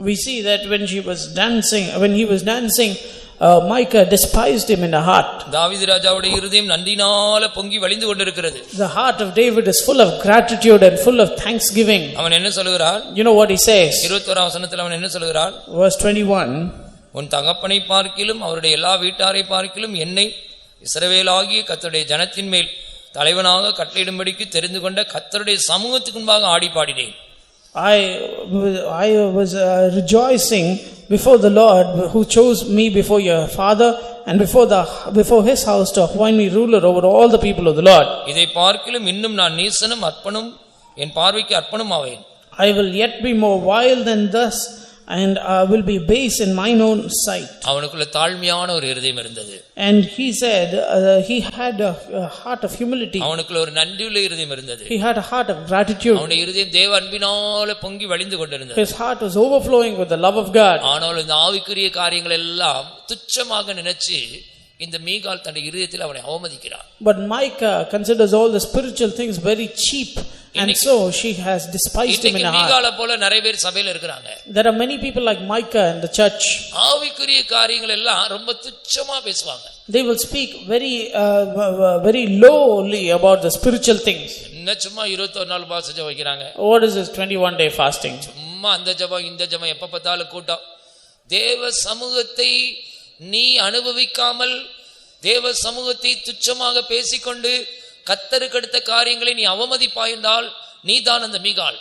We see that when he was dancing, Micah despised him in the heart. தாவீது ராஜாவுடைய இருதயம் நன்றினால பொங்கி வழிந்து கொண்டிருக்கிறது. The heart of David is full of gratitude and full of thanksgiving. அவன் என்ன சொல்கிறான்? You know what he says? 21ஆம் வசனத்தில் அவன் என்ன சொல்கிறான்? Verse 21. உன் தகப்பனை பார்க்கிலும் அவருடைய எல்லா வீட்டாரை பார்க்கிலும் என்னை இஸ்ரவேலாகிய கர்த்தருடைய ஜனத்தின் மேல் தலைவனாக கட்டளையிடும்படிக்கு தெரிந்து கொண்ட கர்த்தருடைய சமூகத்துக்கு முன்பாக ஆடி பாடினேன். I was rejoicing before the Lord who chose me before your father and before his house to appoint me ruler over all the people of the Lord. இதை பார்க்கிலும் இன்னும் நான் நீசனும் அற்பனும் என் பார்வைக்கு அற்பனும் ஆவேன். I will yet be more vile than thus and will be base in mine own sight. அவனுக்குள்ள தாழ்மையான ஒரு இருதயம் இருந்தது. And he said he had a heart of humility. அவனுக்குள்ள ஒரு நன்றியுள்ள இருதயம் இருந்தது. He had a heart of gratitude. அவனுடைய இருதயம் தேவ அன்பினால பொங்கி வழிந்து கொண்டிருந்தது. His heart was overflowing with the love of God. ஆனால் இந்த ஆவிக்குரிய காரியங்கள் எல்லாம் துச்சமாக நினைச்சு இந்த மீகால் தன்னுடைய இருதயத்தில் அவனை அவமதிக்கிறான். But Micah considers all the spiritual things very cheap. And so she has despised him in her heart. மீகால போல நிறைய பேர் சபையில இருக்காங்க. There are many people like Micah in the church. ஆவிக்குரிய காரியங்கள் எல்லாம் ரொம்ப துச்சமா பேசுவாங்க. They will speak very lowly about the spiritual things. என்ன சும்மா 21 நாள் உபவாசம் ஜெபம் வைக்கிறாங்க. What is this 21 day fasting? சும்மா அந்த ஜெபம் இந்த ஜெபம் எப்ப பார்த்தாலும் கூட்டம். தேவ சமூகத்தை நீ அனுபவிக்காமல் தேவ சமூகத்தை துச்சமாக பேசிக்கொண்டு கர்த்தருக்கு அடுத்த காரியங்களை நீ அவமதிப்பாய் என்றால் நீதான் அந்த Michal.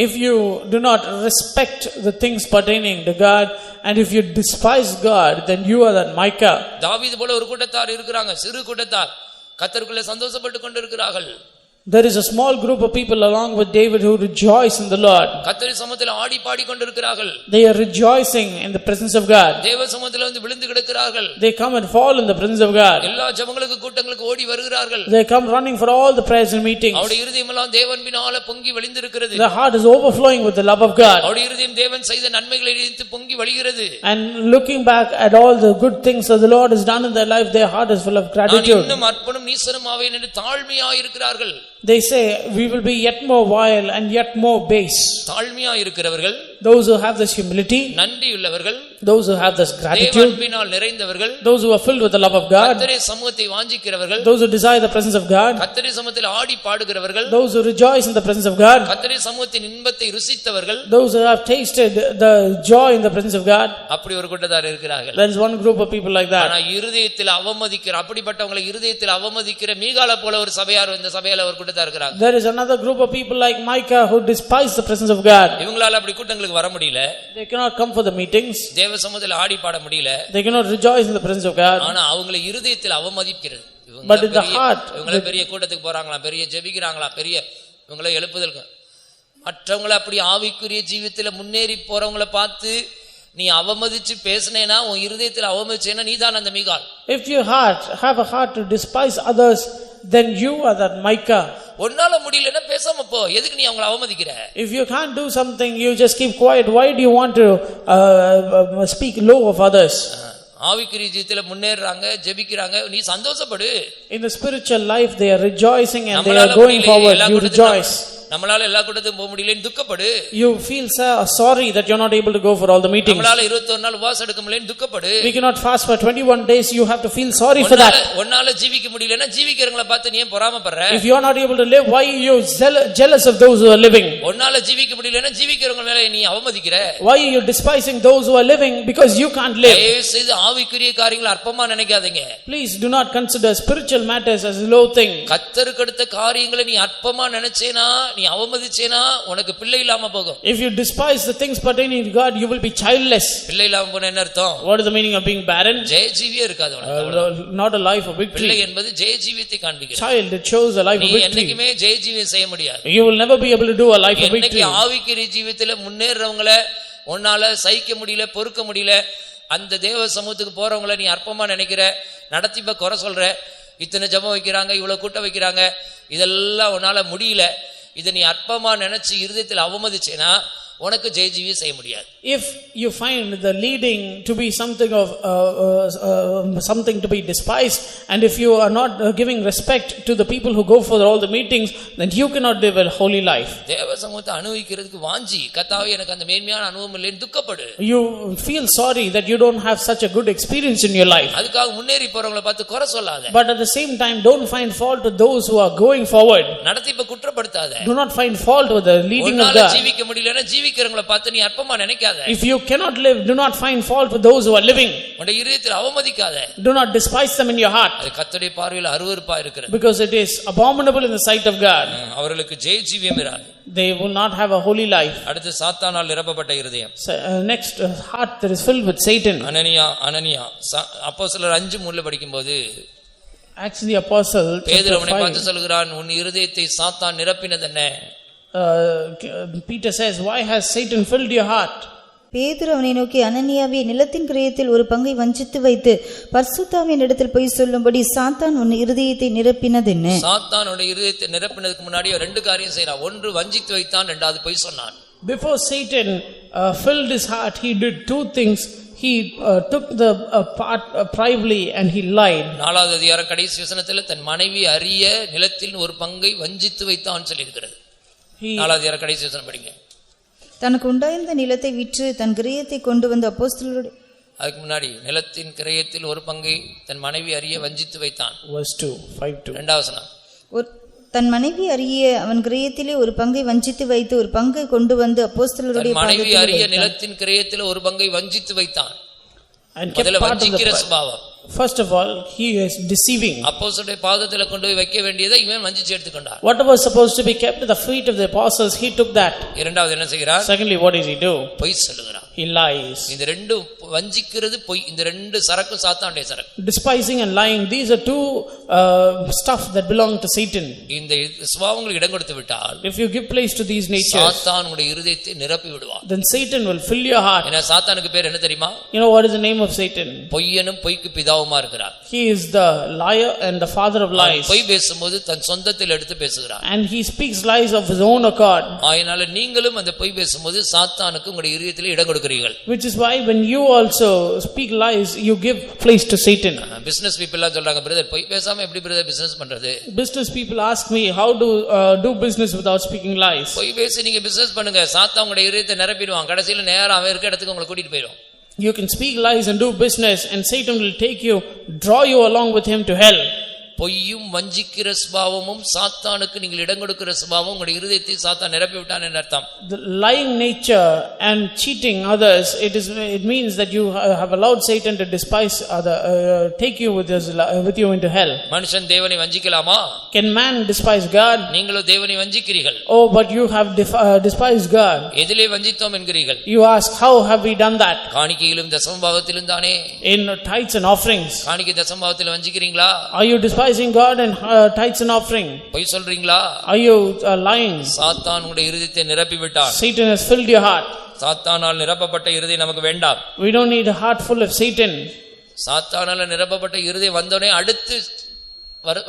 If you do not respect the things pertaining to God and if you despise God, then you are that Micah. தாவீது போல ஒரு கூட்டத்தார் இருக்கிறாங்க, சிறு கூட்டத்தார் கர்த்தருக்குள்ளே சந்தோஷப்பட்டு கொண்டிருக்கிறார்கள். There is a small group of people along with David who rejoice in the Lord. கர்த்தரின் சமூகத்தில் ஆடி பாடி கொண்டிருக்கிறார்கள். They are rejoicing in the presence of God. தேவ சமூகத்தில் வந்து விழுந்து கிடக்கிறார்கள். They come and fall in the presence of God. எல்லா ஜெபங்களுக்கு கூட்டங்களுக்கு ஓடி வருகிறார்கள். They come running for all the prayers and meetings. அவருடைய இருதயம் எல்லாம் தேவன்பினால பொங்கி வழிந்திருக்கிறது. The heart is overflowing with the love of God. அவருடைய இருதயம் தேவன் செய்த நன்மைகளை நினைத்து பொங்கி வழிகிறது. And looking back at all the good things that the Lord has done in their life, their heart is full of gratitude. நான் இன்னும் அற்பனும் நீசனும் ஆவேன் என்று தாழ்மையாய் இருக்கிறார்கள். They say we will be yet more vile and yet more base. தாழ்மையாய் இருக்கிறவர்கள், those who have this humility, நன்றியுள்ளவர்கள், those who have this gratitude, தேவன்பினால் நிறைந்தவர்கள், those who are filled with the love of God, கர்த்தருடைய சமூகத்தை வாஞ்சிக்கிறவர்கள், those who desire the presence of God, கர்த்தருடைய சமூகத்தில் ஆடி பாடுகிறவர்கள், those who rejoice in the presence of God, கர்த்தருடைய சமூகத்தின் இன்பத்தை ருசித்தவர்கள், those who have tasted the joy in the presence of God. அப்படி ஒரு கூட்டத்தார் இருக்கிறார்கள். There is one group of people like that. ஆனா இருதயத்தில் அவமதிக்கிற அப்படிப்பட்டவங்களை இருதயத்தில் அவமதிக்கிற மீகால போல ஒரு சபையார் இந்த சபையில ஒரு கூட்டத்தார் இருக்கிறாங்க. There is another group of people like Micah who despise the presence of God. இவங்களால அப்படி கூட்டங்களுக்கு வர முடியல. They cannot come for the meetings. தேவ சமூகத்தில் ஆடி பாட முடியல. They cannot rejoice in the presence of God. ஆனா அவங்களை இருதயத்தில் அவமதிக்கிறது. But in the heart, இவங்கள பெரிய கூட்டத்துக்கு போறாங்களா, பெரிய ஜெபிக்கிறாங்களா, பெரிய இவங்கள எழுப்புதலுக்கு மற்றவங்கள அப்படி ஆவிக்குரிய ஜீவிதத்துல முன்னேறி போறவங்கள பார்த்து நீ அவமதிச்சு பேசினேனா உன் இருதயத்தில் அவமதிச்சேனா நீதான் அந்த Michal. If your heart have a heart to despise others, then you are that Micah. உன்னால முடியலன்னா பேசாம போ. எதுக்கு நீ அவங்களை அவமதிக்கிற? If you can't do something, you just keep quiet. Why do you want to speak low of others? ஆவிக்குரிய ஜீவிதத்துல முன்னேறாங்க, ஜெபிக்கிறாங்க, நீ சந்தோஷப்படு. In the spiritual life they are rejoicing and they are going forward. You rejoice. நம்மளால எல்லா கூட்டத்துக்கும் போக முடியலன்னு துக்கப்படு. You feel sorry that you're not able to go for all the meetings. நம்மளால 21 நாள் உபவாசம் எடுக்க முடியலன்னு துக்கப்படு. We cannot fast for 21 days. You have to feel sorry for that. ஒன்னால ஜீவிக்க முடியலன்னா ஜீவிக்கிறவங்கள பார்த்து நீ ஏன் பொறாமைப்படுற? If you are not able to live, why are you jealous of those who are living? ஒன்னால ஜீவிக்க முடியலன்னா ஜீவிக்கிறவங்க மேல நீ அவமதிக்கிற. Why are you despising those who are living because you can't live? செய்து ஆவிக்குரிய காரியங்களை அற்பமா நினைக்காதீங்க. Please do not consider spiritual matters as a low thing. கர்த்தருக்கு அடுத்த காரியங்களை நீ அற்பமா நினைச்சேனா, நீ அவமதிச்சேனா உனக்கு பிள்ளை இல்லாம போகும். If you despise the things pertaining to God, you will be childless. பிள்ளை இல்லாம போனா என்ன அர்த்தம்? What is the meaning of being barren? ஜெயஜீவியே இருக்காது உனக்கு. Not a life of victory. பிள்ளை என்பது ஜெயஜீவியத்தை காண்பிக்கிறது. Child, it shows a life of victory. நீ என்னைக்குமே ஜெயஜீவியம் செய்ய முடியாது. You will never be able to do a life of victory. என்னைக்கு ஆவிக்குரிய ஜீவிதத்துல முன்னேறவங்கள உன்னால சகிக்க முடியல, பொறுக்க முடியல, அந்த தேவ சமூகத்துக்கு போறவங்கள நீ அற்பமா நினைக்கிற, நடத்திப்ப குறை சொல்ற, இத்தனை ஜெபம் வைக்கிறாங்க, இவ்வளவு கூட்டம் வைக்கிறாங்க, இதெல்லாம் உன்னால முடியல, இதை நீ அற்பமா நினைச்சு இருதயத்தில் அவமதிச்சேனா உனக்கு ஜெயஜீவியம் செய்ய முடியாது. If you find the leading to be something of something to be despised, and if you are not giving respect to the people who go for all the meetings, then you cannot live a holy life. தேவ சமூகத்தை அனுபவிக்கிறதுக்கு வாஞ்சி, கர்த்தாவே எனக்கு அந்த மேன்மையான அனுபவம் இல்லைன்னு துக்கப்படு. You feel sorry that you don't have such a good experience in your life. அதுக்காக முன்னேறி போறவங்களை பார்த்து குறை சொல்லாத. But at the same time, don't find fault with those who are going forward. நடத்திப்ப குற்றப்படுத்தாத. Do not find fault with the leading of God. ஜீவிக்க முடியலனா ஜீவிக்கிறவங்களை பார்த்து நீ அற்பமா நினைக்காத. If you cannot live, do not find fault with those who are living. உன்னுடைய இதயத்தில் அவமதிக்காத. Do not despise them in your heart. அது கர்த்தருடைய பார்வையில் அருவருப்பா இருக்கிறது. Because it is abominable in the sight of God. அவர்களுக்கு ஜெயஜீவியம் இராது. They will not have a holy life. அடுத்து சாத்தானால் நிரப்பப்பட்ட இருதயம். Next, heart that is filled with Satan. அனனியா அப்போஸ்தலர் 5:3 படிக்கும்போது Acts the Apostle பேதுரு அவனை பார்த்து சொல்கிறான், உன் இருதயத்தை சாத்தான் நிரப்பினது என்ன? Peter says, why has Satan filled your heart? பேதுரு அவனை நோக்கி, அனனியாவே, நிலத்தின் கிரயத்தில் ஒரு பங்கை வஞ்சித்து வைத்து பரிசுத்தாவின் இடத்தில் போய் சொல்லும்படி சாத்தான் உன் இருதயத்தை நிரப்பினதென்ன? சாத்தானோட இருதயத்தை நிரப்பினதுக்கு முன்னாடி ரெண்டு காரியம் செய்றான். ஒன்று வஞ்சித்து வைத்தான், இரண்டாவது பொய் சொன்னான். Before Satan filled his heart, he did two things. He took the part privately and he lied. 4வது அதிகாரம் கடைசி வசனத்தில் தன் மனைவி அறிய நிலத்தில் ஒரு பங்கை வஞ்சித்து வைத்தான் சொல்லி இருக்கிறது. 4வது அதிகாரம் கடைசி வசனம் படிங்க. தனக்கு உண்டாயிருந்த நிலத்தை விற்று தன் கிரயத்தை கொண்டு வந்து அப்போஸ்தலரோடு, அதுக்கு முன்னாடி நிலத்தின் கிரயத்தில் ஒரு பங்கை தன் மனைவி அறிய வஞ்சித்து வைத்தான். Verse 2, 5:2. 2வது வசனம். தன் மனைவி அறிய அவன் கிரயத்திலே ஒரு பங்கை வஞ்சித்து வைத்து ஒரு பங்கை கொண்டு வந்து அப்போஸ்தலருடைய மனைவி அறிய நிலத்தின் கிரயத்தில் ஒரு பங்கை வஞ்சித்து வைத்தான். முதல்ல வஞ்சிக்கிற சுபாவம். First of all, he is deceiving. அப்போஸ்தலருடைய பாதத்தில் கொண்டு போய் வைக்க வேண்டியதை இவன் வஞ்சிச்சு எடுத்துக்கொண்டான். What was supposed to be kept at the feet of the apostles, he took that. இரண்டாவது என்ன செய்கிறார்? Secondly, what does he do? பொய் சொல்லுகிறான். He lies. இந்த ரெண்டு வஞ்சிக்கிறது பொய், இந்த ரெண்டு சரக்கு சாத்தானுடைய சரக்கு. Despising and lying, these are two stuff that belong to Satan. இந்த சுபாவங்களுக்கு இடம் கொடுத்து விட்டால், if you give place to these natures, சாத்தான் உங்களுடைய இருதயத்தை நிரப்பி விடுவான். then Satan will fill your heart. ஏன்னா சாத்தானுக்கு பேர் என்ன தெரியுமா? You know what is the name of Satan? பொய்யனும் பொய்க்கு பிதாவுமா இருக்கிறார். He is the liar and the father of lies. பொய் பேசும்போது தன் சொந்தத்தில் எடுத்து பேசுகிறார். And he speaks lies of his own accord. ஆகையால நீங்களும் அந்த பொய் பேசும்போது சாத்தானுக்கு உங்களுடைய இருதயத்தில் இடம் கொடுக்கிறீர்கள். Which is why when you also speak lies, you give place to Satan. Business people எல்லாம் சொல்றாங்க, பிரதர் பொய் பேசாம எப்படி பிரதர் பிசினஸ் பண்றது? Business people ask me, how to do business without speaking lies? பொய் பேசி நீங்க பிசினஸ் பண்ணுங்க, சாத்தான் உங்களுடைய இருதயத்தை நிரப்பிடுவான். கடைசில நேரா அவன் இருக்க இடத்துக்கு உங்களை கூட்டிட்டு போயிடும். You can speak lies and do business, and Satan will take you, draw you along with him to hell. பொய்யும் வஞ்சிக்கிற சுபாவமும் சாத்தானுக்கு நீங்கள் இடம் கொடுக்கிற சுபாவம் உங்களுடைய இருதயத்தை சாத்தான் நிரப்பி விட்டான் என்று அர்த்தம். The lying nature and cheating others, it means that you have allowed Satan to despise other, take you with you into hell. மனுஷன் தேவனை வஞ்சிக்கலாமா? Can man despise God? நீங்களும் தேவனை வஞ்சிக்கிறீர்கள். Oh, but you have despised God. எதிலே வஞ்சித்தோம் என்கிறீர்கள்? You ask, how have we done that? காணிக்கையிலும் தசமபாகத்திலும் தானே. In tithes and offerings. காணிக்கை தசமபாகத்தில் வஞ்சிக்கிறீங்களா? Are you despising God and tithes and offering? பொய் சொல்றீங்களா? Are you lying? சாத்தான் உங்களுடைய இருதயத்தை நிரப்பி விட்டான். Satan has filled your heart. சாத்தானால் நிரப்பப்பட்ட இருதயம் நமக்கு வேண்டாம். We don't need a heart full of Satan. சாத்தானால நிரப்பப்பட்ட இருதயம் வந்தோடனே அடுத்து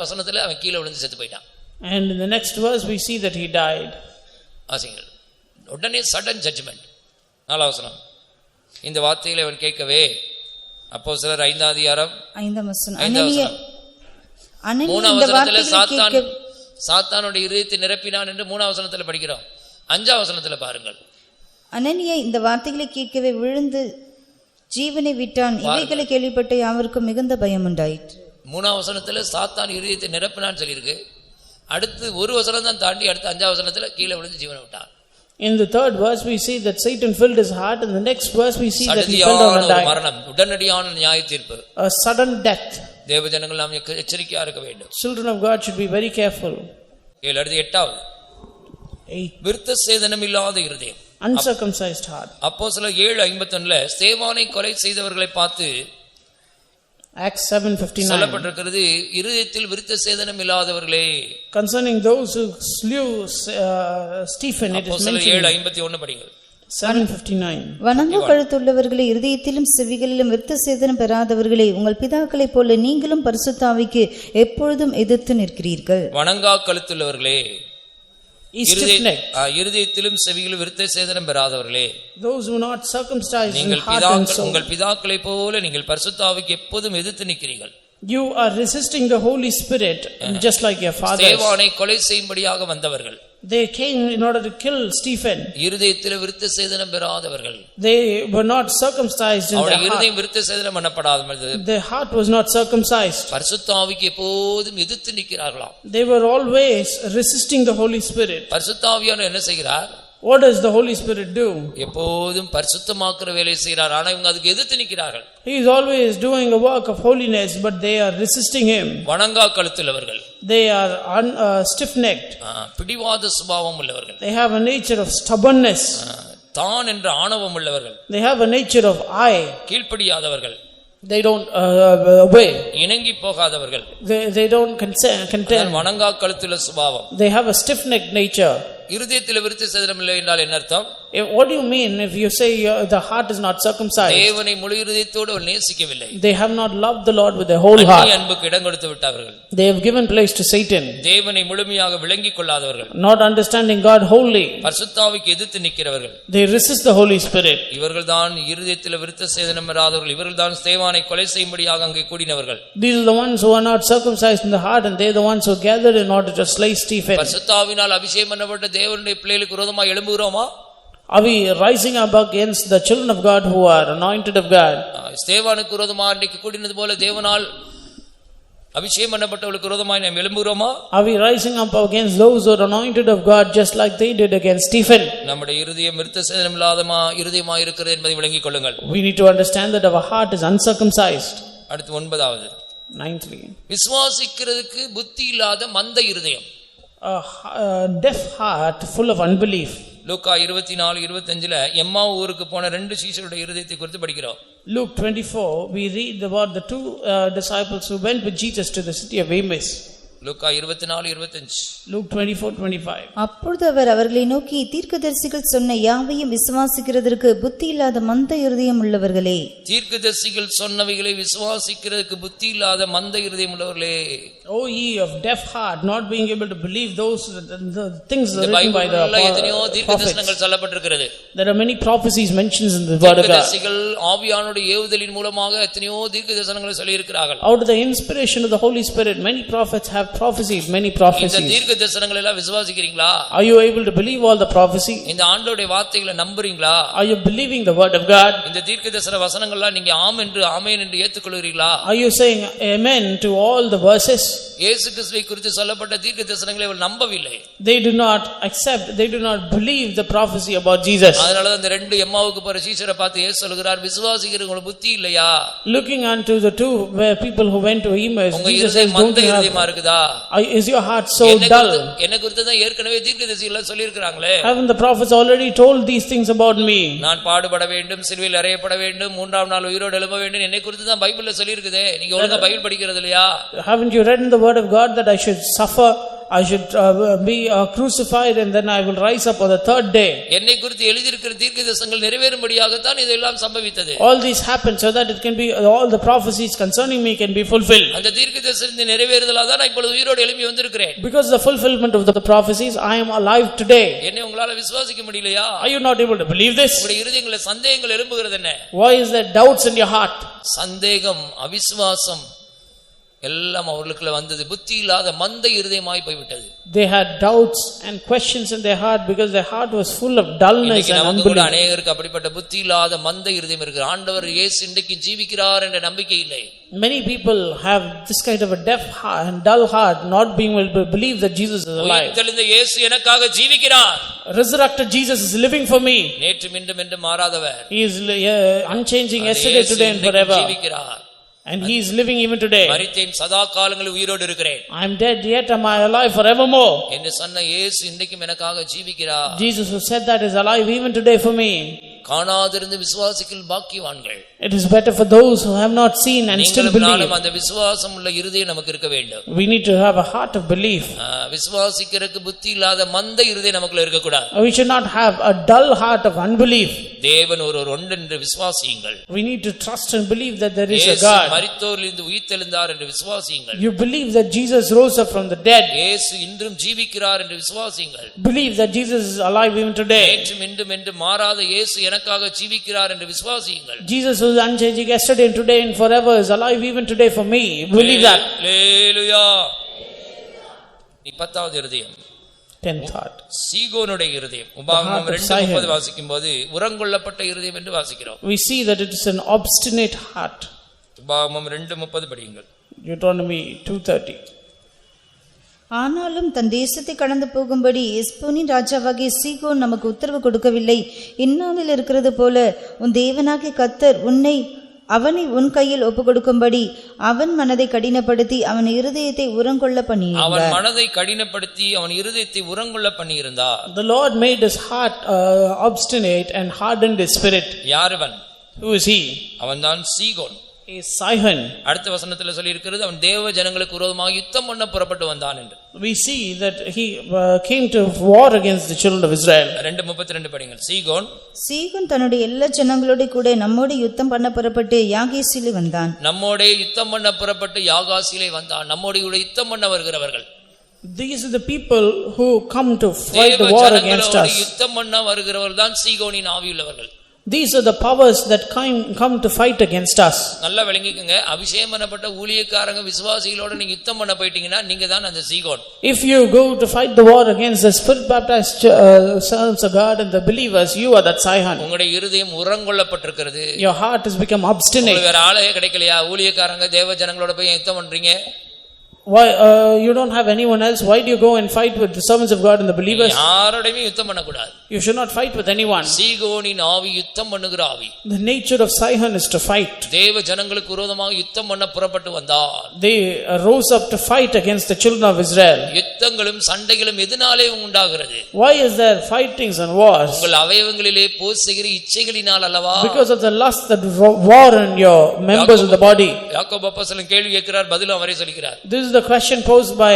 வசனத்துல அவன் கீழே விழுந்து செத்து போயிட்டான். And in the next verse we see that he died. ஆசிங்கள் உடனே சடன் ஜட்ஜ்மென்ட். 4வது வசனம். இந்த வார்த்தைகளை அவன் கேட்கவே அப்போஸ்தலர் 5வது அதிகாரம் 5வது வசனம். 3வது வசனத்துல சாத்தானுடைய இருதயத்தை நிரப்பினான் என்று 3வது வசனத்துல படிக்கிறோம். 5வது வசனத்துல பாருங்கள். அனனியா இந்த வார்த்தைகளை கேட்கவே விழுந்து ஜீவனை விட்டான். இவைகளை கேள்விப்பட்ட யாவருக்கும் மிகுந்த பயம் உண்டாயிற்று. 3வது வசனத்துல சாத்தான் இருதயத்தை நிரப்பினான்னு சொல்லியிருக்கு. அடுத்து ஒரு வசனம் தான் தாண்டி அடுத்து 5வது வசனத்துல கீழே விழுந்து ஜீவனை விட்டான். In the 3rd verse we see that Satan filled his heart, and the next verse we see that he fell down and died. மரணம், உடனடியான நியாய தீர்ப்பு, a sudden death. தேவ ஜனங்கள் நாம் எச்சரிக்கையா இருக்க வேண்டும். Children of God should be very careful. அடுத்து 8வது விருத்த சேதனம் இல்லாத இருதயம், uncircumcised heart. அப்போஸ்தலர் 7:51 ஸ்தேவானை கொலை செய்தவர்களை பார்த்து Acts 7:59 சொல்லப்பட்டிருக்கிறது, இருதயத்தில் விருத்த சேதனம் இல்லாதவர்களே. Concerning those who slew Stephen, it is mentioned. 7:51 படிங்கள். 7:59 வணங்க கழுத்துள்ளவர்களே, இருதயத்திலும் செவிகளிலும் விருத்த சேதனம் பெறாதவர்களே, உங்கள் பிதாக்களைப் போல நீங்களும் பரிசுத்த ஆவிக்கு எப்பொழுதும் எதிர்த்து நிற்கிறீர்கள். வணங்கா கழுத்துள்ளவர்களே, He's stiff-necked. இருதயத்திலும் செவியிலும் விருத்த சேதனம் பெறாதவர்களே, Those who are not circumcised in நீங்கள் heart and soul. உங்கள் பிதாக்களைப் போல நீங்கள் பரிசுத்த ஆவிக்கு எப்போதும் எதிர்த்து நிற்கிறீர்கள். You are resisting the Holy Spirit just like your fathers. ஸ்தேவானை கொலை செய்யும்படியாக வந்தவர்கள். They came in order to kill Stephen. இருதயத்தில் விருத்த சேதனம் பெறாதவர்கள். They were not circumcised in their heart. இருதயம் விருத்த சேதனம் பண்ணப்படாதது. Their heart was not circumcised. பரிசுத்த ஆவிக்கு எப்போதும் எதிர்த்து நிற்கிறார்களாம். They were always resisting the Holy Spirit. பரிசுத்த ஆவியானவர் என்ன செய்கிறார்? What does the Holy Spirit do? எப்போதும் பரிசுத்தமாக்குற வேலையை செய்கிறார். ஆனா இவங்க அதுக்கு எதிர்த்து நிற்கிறார்கள். He is always doing a work of holiness, but they are resisting him. வணங்கா கழுத்துள்ளவர்கள். They are stiff-necked. பிடிவாத சுபாவம் உள்ளவர்கள். They have a nature of stubbornness. தான் என்ற ஆணவம் உள்ளவர்கள். They have a nature of I. கீழ்ப்படியாதவர்கள். They don't obey. இணங்கி போகாதவர்கள். They don't contend. வணங்கா கழுத்துள்ள சுபாவம். They have a stiff-necked nature. இருதயத்தில் விருத்த சேதனம் இல்லை என்றால் என்ன அர்த்தம்? What do you mean if you say the heart is not circumcised? தேவனை முழு இருதயத்தோடு நேசிக்கவில்லை. They have not loved the Lord with their whole heart. அன்புக்கு இடம் கொடுத்து விட்டார்கள். They have given place to Satan. தேவனை முழுமையாக விளங்கிக் கொள்ளாதவர்கள். Not understanding God wholly. பரிசுத்த ஆவிக்கு எதிர்த்து நிற்கிறவர்கள். They resist the Holy Spirit. இவர்கள்தான் இருதயத்தில் விருத்த சேதனம் பெறாதவர்கள். இவர்கள்தான் ஸ்தேவானை கொலை செய்யும்படியாக அங்கே கூடினவர்கள். These are the ones who are not circumcised in the heart, and they are the ones who gathered in order to slay Stephen. பரிசுத்த ஆவியினால் அபிஷேகம் பண்ணப்பட்ட தேவனுடைய பிள்ளைகளுக்கு விரோதமாக எழும்புகிறோமா? Are we rising up against the children of God who are anointed of God? ஸ்தேவானுக்கு விரோதமாக அன்றைக்கு கூடினது போல தேவனால் அபிஷேகம் பண்ணப்பட்டவர்களுக்கு விரோதமாக நாம் எழும்புகிறோமா? Are we rising up against those who are anointed of God just like they did against Stephen? நம்முடைய இருதயம் விருத்த சேதனம் இல்லாத இருதயமாக இருக்கிறது என்பதை விளங்கிக் கொள்ளுங்கள். We need to understand that our heart is uncircumcised. அடுத்து 9வது, Ninthly, விசுவாசிக்கிறதுக்கு புத்தி இல்லாத மந்த இருதயம். a deaf heart full of unbelief. லூக்கா 24:25 எம்மா ஊருக்கு போன 2 சீஷருடைய இருதயத்தை குறித்து படிக்கிறோம். Luke 24, we read about the two disciples who went with Jesus to the city of Emmaus. Luca 24:25. Luke 24:25. அப்பொழுது அவர் அவர்களை நோக்கி, தீர்க்கதரிசிகள் சொன்ன யாவையும் விசுவாசிக்கிறதற்கு புத்தி இல்லாத மந்த இருதயம் உள்ளவர்களே. தீர்க்கதரிசிகள் சொன்னவைகளை விசுவாசிக்கிறதுக்கு புத்தி இல்லாத மந்த இருதயம் உள்ளவர்களே. O ye of deaf heart, not being able to believe the things written by the எத்தனையோ தீர்க்கதரிசனங்கள் சொல்லப்பட்டிருக்கிறது. There are many prophecies mentioned in the word of God. தீர்க்கதரிசிகள் ஆவியானவருடைய ஏவுதலின் மூலமாக எத்தனையோ தீர்க்கதரிசனங்களை சொல்லி இருக்கிறார்கள். Out of the inspiration of the Holy Spirit, many prophets have prophesied many prophecies. இந்த தீர்க்கதரிசனங்களை எல்லாம் விசுவாசிக்கிறீங்களா? Are you able to believe all the prophecy? இந்த ஆண்டவருடைய வார்த்தைகளை நம்புறீங்களா? Are you believing the word of God? இந்த தீர்க்கதரிசன வசனங்கள்லாம் நீங்க ஆம் என்று ஆமென் என்று ஏற்றுக்கொள்கிறீர்களா? Are you saying amen to all the verses? இயேசு கிறிஸ்துவை குறித்து சொல்லப்பட்ட தீர்க்கதரிசனங்களை அவர்கள் நம்பவில்லை. They do not accept, they do not believe the prophecy about Jesus. அதனால தான் இந்த 2 எம்மாவுக்கு போற சீஷரை பார்த்து இயேசு சொல்கிறார், விசுவாசிக்கிறவங்களுக்கு புத்தி இல்லையா? Looking unto the two people who went to Emmaus, Jesus says, மந்த இருதயமா இருக்குதா? Is your heart so dull? என்ன குறித்து தான் ஏற்கனவே தீர்க்கதரிசிகள் சொல்லி இருக்காங்களே. Haven't the prophets already told these things about me? நான் பாடுபட வேண்டும், சிலுவையில் அறையப்பட வேண்டும், 3ஆம் நாள் உயிரோடு எழும்ப வேண்டும், என்னை குறித்து தான் பைபிள்ல சொல்லி இருக்குதே. நீங்க ஒழுங்கா பைபிள் படிக்கிறது இல்லையா? Haven't you read in the word of God that I should suffer, I should be crucified and then I will rise up on the third day? என்னை குறித்து எழுதியிருக்கிற தீர்க்கதரிசனங்கள் நிறைவேறும்படியாக தான் இதெல்லாம் சம்பவித்தது. All these happened so that it can be, all the prophecies concerning me can be fulfilled. அந்த தீர்க்கதரிசனத்தின் நிறைவேறுதலாக தான் நான் இப்பொழுது உயிரோடு எழும்பி வந்திருக்கிறேன். Because the fulfillment of the prophecies, I am alive today. என்னை உங்களால விசுவாசிக்க முடியலையா? Are you not able to believe this? உங்களுடைய இருதயங்களில் சந்தேகங்கள் எழும்புகிறது என்ன? Why is there doubts in your heart? சந்தேகம், அவிசுவாசம் எல்லாம் அவர்களுக்குள்ள வந்தது. புத்தி இல்லாத மந்த இருதயமாய் போய்விட்டது. They had doubts and questions in their heart because their heart was full of dullness and unbelief. அநேகருக்கு அப்படிப்பட்ட புத்தி இல்லாத மந்த இருதயம் இருக்கு. ஆண்டவர் இயேசு இன்றைக்கு ஜீவிக்கிறார் என்ற நம்பிக்கை இல்லை. Many people have this kind of a deaf heart and dull heart, not being able to believe that Jesus is alive. தெளிந்த இயேசு எனக்காக ஜீவிக்கிறார். Resurrected Jesus is living for me. நேற்று இன்றும் என்றும் மாறாதவர். He is unchanging yesterday, today and forever. ஜீவிக்கிறார். And he is living even today. மரித்தேன், சதா காலங்களில் உயிரோடு இருக்கிறேன். I am dead, yet am I alive forevermore. என்று சொன்ன இயேசு இன்றைக்கும் எனக்காக ஜீவிக்கிறார். Jesus who said that is alive even today for me. காணாதிருந்து விசுவாசிகள் பாக்கியவான்கள். It is better for those who have not seen and still நீங்களும் believe. நானும் அந்த விசுவாசம் உள்ள இருதயம் நமக்கு இருக்க வேண்டும். We need to have a heart of belief. விசுவாசிக்கிறதுக்கு புத்தி இல்லாத மந்த இருதயம் நமக்குள்ள இருக்க கூடாது. We should not have a dull heart of unbelief. தேவன் ஒருவர் உண்டு என்று விசுவாசியுங்கள். We need to trust and believe that there is a இயேசு God. மரித்தோரிலிருந்து உயிர்த்தெழுந்தார் என்று விசுவாசியுங்கள். You believe that Jesus rose up from the dead. இயேசு இன்றும் ஜீவிக்கிறார் என்று விசுவாசியுங்கள். Believe that Jesus is alive even today. நேற்றும் இன்றும் என்று மாறாத இயேசு எனக்காக ஜீவிக்கிறார் என்று விசுவாசியுங்கள். Jesus who is unchanging yesterday and today and forever is alive even today for me. Believe that. ஹல்லேலூயா. 10வது இருதயம் 10th heart. சீகோனுடைய இருதயம். உபாகமம் 2:30 வாசிக்கும்போது உரங்கொள்ளப்பட்ட இருதயம் என்று வாசிக்கிறோம். We see that it is an obstinate heart. உபாகமம் 2:30 படியுங்கள். Deuteronomy 2:30. ஆனாலும் தன் தேசத்தை கடந்து போகும்படி எஸ்போனின் ராஜாவாகிய சீகோன் நமக்கு உத்தரவு கொடுக்கவில்லை. இந்நாளில் இருக்கிறது போல உன் தேவனாகிய கர்த்தர் அவனை உன் கையில் ஒப்புக்கொடுக்கும்படி அவன் மனதை கடினப்படுத்தி அவன் இருதயத்தை உரங்கொள்ள பண்ணியிருந்தார். அவன் மனதை கடினப்படுத்தி அவன் இருதயத்தை உரங்கொள்ள பண்ணியிருந்தார். The Lord made his heart obstinate and hardened his spirit. யாரவன்? Who is he? அவன்தான் சீகோன். He is Sihon. அடுத்த வசனத்துல சொல்லி இருக்கிறது அவன் தேவ ஜனங்களுக்கு விரோதமாக யுத்தம் பண்ண புறப்பட்டு வந்தான் என்று. We see that he came to war against the children of Israel. 2:32 படிங்கள். சீகோன் தன்னுடைய எல்லா ஜனங்களோட கூட நம்மோடு யுத்தம் பண்ண புறப்பட்டு யாகேசிலே வந்தான். நம்மோட யுத்தம் பண்ண புறப்பட்டு யாகாசிலே வந்தான். நம்மோடு கூட யுத்தம் பண்ண வருகிறவர்கள். These are the people who come to fight the war against us. யுத்தம் பண்ண வருகிறவர்கள் தான் சீகோனின் ஆவியுள்ளவர்கள். These are the powers that come to fight against us. நல்லா விளங்கிக்கங்க. அபிஷேகம் பண்ணப்பட்ட ஊழியக்காரங்க விசுவாசிகளோட நீங்க யுத்தம் பண்ண போயிட்டீங்கன்னா நீங்க தான் அந்த சீகோன். If you go to fight the war against the spirit baptized servants of God and the believers, you are that Sihon. உங்களுடைய இருதயம் உரங்கொள்ளப்பட்டிருக்கிறது. Your heart has become obstinate. வேற ஆளே கிடைக்கலையா? ஊழியக்காரங்க தேவ ஜனங்களோட போய் யுத்தம் பண்றீங்க? Why you don't have anyone else? Why do you go and fight with the servants of God and the believers? யாரோடவே யுத்தம் பண்ண கூடாது. You should not fight with anyone. சீகோனின் ஆவி யுத்தம் பண்ணுகிற ஆவி. The nature of Sihon is to fight. தேவ ஜனங்களுக்கு விரோதமாக யுத்தம் பண்ண புறப்பட்டு வந்தார். They rose up to fight against the children of Israel. யுத்தங்களும் சண்டைகளும் எதனாலே உண்டாகிறது? Why is there fightings and wars? உங்கள் அவயவங்களிலே போசுகிற இச்சைகளினால் அல்லவா? Because of the lust that war in your members of the body. யாக்கோபு அப்போஸ்தலன் கேள்வி கேட்கிறார், பதில் அவரே சொல்கிறார். This is the question posed by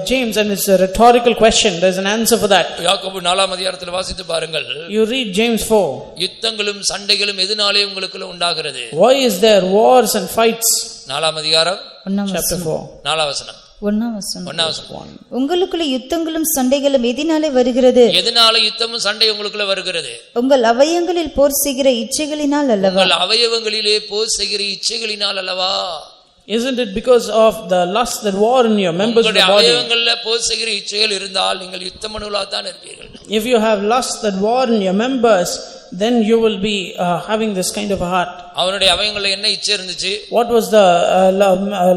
James and it's a rhetorical question. There's an answer for that. யாக்கோபு 4ஆம் அதிகாரத்தில் வாசித்து பாருங்கள். You read James 4. யுத்தங்களும் சண்டைகளும் எதனாலே உங்களுக்குள்ள உண்டாகிறது? Why is there wars and fights? 4ஆம் அதிகாரம் chapter 4. 4ஆம் வசனம். 1ஆம் வசனம். 1ஆம் வசனம். உங்களுக்குள்ள யுத்தங்களும் சண்டைகளும் எதினாலே வருகிறது? எதனால யுத்தமும் சண்டை உங்களுக்குள்ள வருகிறது? உங்கள் அவயவங்களில் போர் செய்கிற இச்சைகளினால் அல்லவா? உங்கள் அவயவங்களிலே போர் செய்கிற இச்சைகளினால் அல்லவா? Isn't it because of the lust that war in your members of the body? அவயவங்களிலே போர் செய்கிற இச்சைகள் இருந்தால் நீங்கள் யுத்தமனுளாக தான் இருப்பீர்கள். If you have lust that war in your members, then you will be having this kind of a heart. அவனுடைய அவயவங்களில் என்ன இச்சை இருந்துச்சு? What was the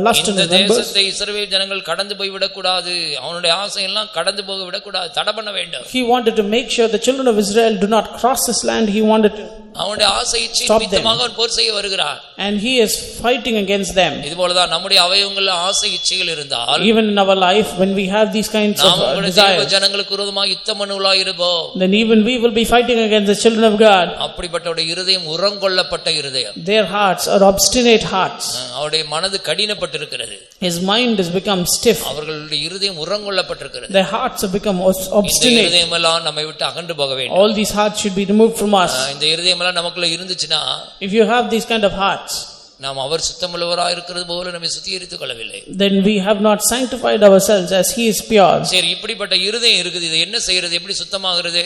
lust in the members? இந்த தேசத்தை இஸ்ரவேல் ஜனங்கள் கடந்து போய் விட கூடாது. அவனுடைய ஆசை எல்லாம் கடந்து போக விட கூடாது. தடை பண்ண வேண்டும். He wanted to make sure the children of Israel do not cross this land. He wanted to அவனுடைய ஆசை இச்சை நிமித்தமாக அவன் போர் செய்ய வருகிறான். And he is fighting against them. இதுபோலதான் நம்முடைய அவயவங்களில் ஆசை இச்சைகள் இருந்தால், even in our life when we have these kinds of desires, ஜனங்களுக்கு விரோதமாக யுத்தமனுளாய் இருப்போம். then even we will be fighting against the children of God. அப்படிப்பட்டவருடைய இருதயம் உரங்கொள்ளப்பட்ட இருதயம். Their hearts are obstinate hearts. அவருடைய மனது கடினப்பட்டிருக்கிறது. His mind has become stiff. அவர்களுடைய இருதயம் உரங்கொள்ளப்பட்டிருக்கிறது. Their hearts have become obstinate. இந்த இருதயம் எல்லாம் நம்மை விட்டு அகன்று போக வேண்டும். All these hearts should be removed from us. இந்த இருதயம் எல்லாம் நமக்குள்ள இருந்துச்சுனா, if you have these kind of hearts, நாம் அவர் சுத்தமுள்ளவராய் இருக்கிறது போல நம்மை சுத்திகரித்துக் கொள்ளவில்லை. then we have not sanctified ourselves as he is pure. சரி, இப்படிப்பட்ட இருதயம் இருக்குது. இது என்ன செய்யறது? எப்படி சுத்தமாகிறது?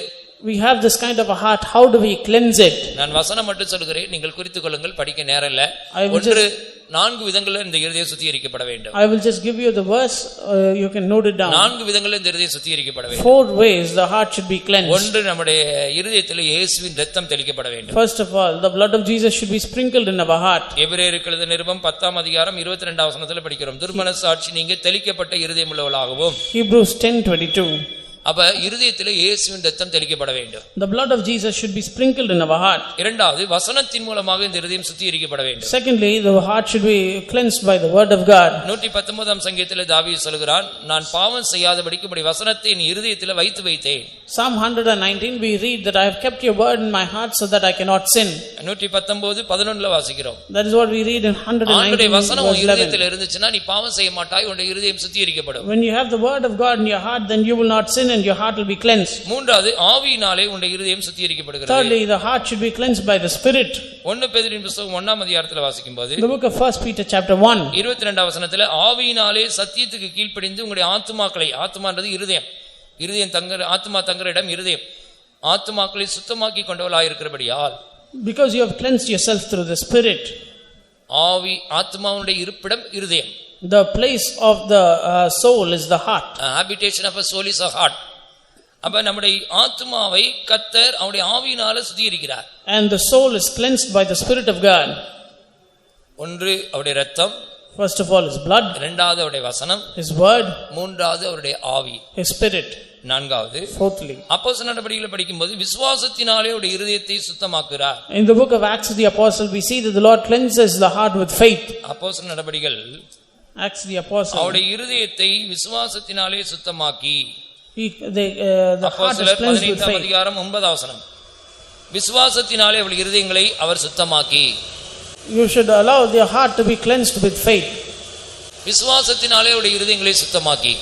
We have this kind of a heart. How do we cleanse it? நான் வசனம் மட்டும் சொல்கிறேன், நீங்கள் குறித்துக் கொள்ளுங்கள், படிக்க நேரம் இல்ல. 4 விதங்களில் இந்த இருதயம் சுத்திகரிக்கப்பட வேண்டும். I will just give you the verse, you can note it down. 4 விதங்களில் இந்த இருதயம் சுத்திகரிக்கப்பட வேண்டும். 4 ways the heart should be cleansed. ஒன்று, நம்முடைய இருதயத்தில் இயேசுவின் இரத்தம் தெளிக்கப்பட வேண்டும். First of all, the blood of Jesus should be sprinkled in our heart. எபிரேயருக்கு எழுதின நிருபம் 10ஆம் அதிகாரம் 22ஆம் வசனத்தில் படிக்கிறோம். துர்மனசாட்சி நீங்க தெளிக்கப்பட்ட இருதயம் உள்ளவர்களாகவும். Hebrews 10:22. அப்ப இருதயத்திலே இயேசுவின் இரத்தம் தெளிக்கப்பட வேண்டும். The blood of Jesus should be sprinkled in our heart. இரண்டாவது வசனத்தின் மூலமாக இந்த இருதயம் சுத்திகரிக்கப்பட வேண்டும். Secondly, the heart should be cleansed by the word of God. 119ஆம் சங்கீதத்திலே தாவீது சொல்கிறான், நான் பாவம் செய்யாதபடிக்கு இப்படி வசனத்தை என் இருதயத்திலே வைத்து வைத்தேன். Psalm 119 we read that I have kept your word in my heart so that I cannot sin. 119:11 வாசிக்கிறோம். That is what we read in 119 ஆண்டவருடைய வசனம் உன் verse 11. இருதயத்திலே இருந்துச்சுனா நீ பாவம் செய்ய மாட்டாய், உன் இருதயம் சுத்திகரிக்கப்படும். When you have the word of God in your heart, then you will not sin and your heart will be cleansed. மூன்றாவது ஆவியினாலே உன் இருதயம் சுத்திகரிக்கப்படுகிறது. Thirdly, the heart should be cleansed by the Spirit. 1 பேதுருவின் புத்தகம் 1ஆம் அதிகாரத்திலே வாசிக்கும்போது The book of 1 Peter chapter 1 22ஆம் வசனத்திலே ஆவியினாலே சத்தியத்துக்கு கீழ்ப்படிந்து உங்களுடைய ஆத்துமாக்களை, ஆத்துமான்றது இருதயம், இருதயம் தங்குற ஆத்துமா தங்குற இடம் இருதயம், ஆத்துமாக்களை சுத்தமாக்கி கொண்டவளாய் இருக்கிறபடியால், because you have cleansed yourself through the Spirit. ஆவி ஆத்துமாவுடைய இருப்பிடம் இருதயம். The place of the soul is the heart. Habitation of a soul is a heart. அப்ப நம்முடைய ஆத்துமாவை கர்த்தர் அவருடைய ஆவியினால சுத்திகரிக்கிறார். And the soul is cleansed by the Spirit of God. ஒன்று அவருடைய இரத்தம், First of all his blood, இரண்டாவது அவருடைய வசனம், his word, மூன்றாவது அவருடைய ஆவி, his spirit, நான்காவது fourthly. அப்போஸ்தலர் நடபடிகளை படிக்கும்போது விசுவாசத்தினாலே அவருடைய இருதயத்தை சுத்தமாக்குறார். In the book of Acts of the Apostle we see that the Lord cleanses the heart with faith. அப்போஸ்தலர் நடபடிகள் Acts of the Apostle, அவருடைய இருதயத்தை விசுவாசத்தினாலே சுத்தமாக்கி, the heart is அப்போஸ்தலர் cleansed with 15ஆம் faith. அதிகாரம் 9ஆம் வசனம், விசுவாசத்தினாலே அவருடைய இருதயங்களை அவர் சுத்தமாக்கி. You should allow the heart to be cleansed with faith. விசுவாசத்தினாலே அவருடைய இருதயங்களை சுத்தமாக்கி.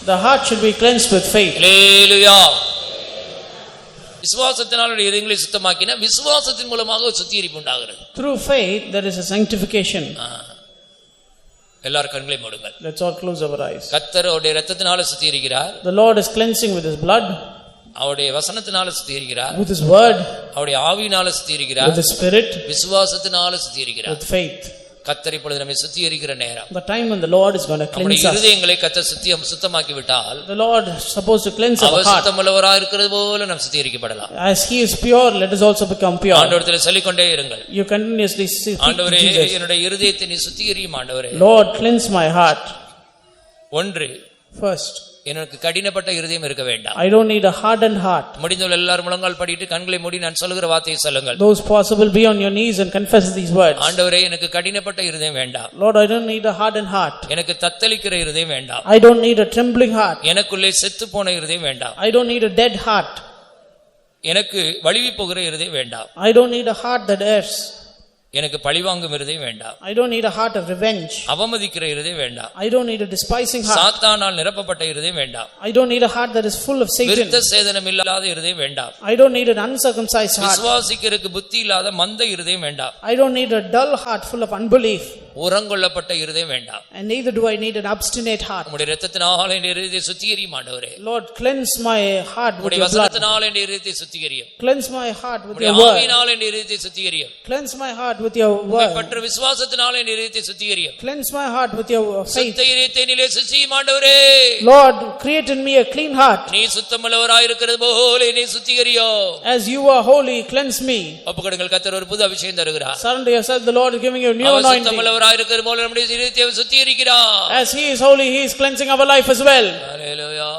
The heart should be cleansed with faith. ஹல்லேலூயா. விசுவாசத்தினாலே அவருடைய இருதயங்களை சுத்தமாக்கினா விசுவாசத்தின் மூலமாக ஒரு சுத்திகரிப்பு உண்டாகிறது. Through faith there is a sanctification. எல்லார் கண்களை மூடுங்கள். Let's all close our eyes. கர்த்தர் அவருடைய இரத்தத்தினால சுத்திகரிக்கிறார். The Lord is cleansing with his blood, அவருடைய வசனத்தினால சுத்திகரிக்கிறார். with his word, அவருடைய ஆவியினால சுத்திகரிக்கிறார். with his spirit, விசுவாசத்தினால சுத்திகரிக்கிறார். with faith. கர்த்தர் இப்பொழுது நம்மை சுத்திகரிக்கிற நேரம். The time when the Lord is going to நம்முடைய cleanse us. இருதயங்களை கர்த்தர் சுத்தமாக்கி விட்டால், The Lord is supposed to cleanse our our heart. சுத்தமுள்ளவராய் இருக்கிறது போல நாம் சுத்திகரிக்கப்படலாம். As he is pure, let us also become pure. ஆண்டவரிடத்தில் சொல்லிக்கொண்டே இருங்கள். You continuously speak to ஆண்டவரே, Jesus. என்னுடைய இருதயத்தை நீ சுத்திகரியும் ஆண்டவரே. Lord, cleanse my heart. ஒன்று, First, எனக்கு கடினப்பட்ட இருதயம் இருக்க வேண்டாம். I don't need a hardened heart. முடிந்தவர்கள் எல்லாரும் முழங்கால் படிட்டு கண்களை மூடி நான் சொல்லுகிற வார்த்தையை சொல்லுங்கள். Those possible, be on your knees and confess these words. ஆண்டவரே, எனக்கு கடினப்பட்ட இருதயம் வேண்டாம். Lord, I don't need a hardened heart. எனக்கு தத்தளிக்கிற இருதயம் வேண்டாம். I don't need a trembling heart. எனக்குள்ளே செத்து போன இருதயம் வேண்டாம். I don't need a dead heart. எனக்கு வலிவி போகிற இருதயம் வேண்டாம். I don't need a heart that errs. எனக்கு பழிவாங்கும் இருதயம் வேண்டாம். I don't need a heart of revenge. அவமதிக்கிற இருதயம் வேண்டாம். I don't need a despising heart. சாத்தானால் நிரப்பப்பட்ட இருதயம் வேண்டாம். I don't need a heart that is full of Satan. விருத்த சேதனம் இல்லாத இருதயம் வேண்டாம். I don't need an uncircumcised heart. விசுவாசிக்கிறதுக்கு புத்தி இல்லாத மந்த இருதயம் வேண்டாம். I don't need a dull heart full of unbelief. உரங்கொள்ளப்பட்ட இருதயம் வேண்டாம். And neither do I need an obstinate heart. உம்முடைய இரத்தத்தினாலே என் இருதயத்தை சுத்திகரியும் ஆண்டவரே. Lord, cleanse my heart with உம்முடைய your blood. வசனத்தினாலே என் இருதயத்தை சுத்திகரியும். Cleanse my heart with உம்முடைய your word. ஆவியினாலே என் இருதயத்தை சுத்திகரியும். Cleanse my heart with your உம்மை word. பற்ற விசுவாசத்தினாலே என் இருதயத்தை சுத்திகரியும். Cleanse my heart with your faith. சுத்த இருதயத்தை நீலே சுத்திகரியும் ஆண்டவரே. Lord, create in me a clean heart. நீ சுத்தமுள்ளவராய் இருக்கிறது போல என்னை சுத்திகரியும். As you are holy, cleanse me. ஒப்புக்கொடுங்கள். கர்த்தர் ஒரு புது அபிஷேகம் தருகிறார். Surrender yourself, the Lord is giving you a new our anointing. சுத்தமுள்ளவராய் இருக்கிறது போல நம்முடைய இருதயத்தை சுத்திகரிக்கிறார். As he is holy, he is cleansing our life as well. Hallelujah.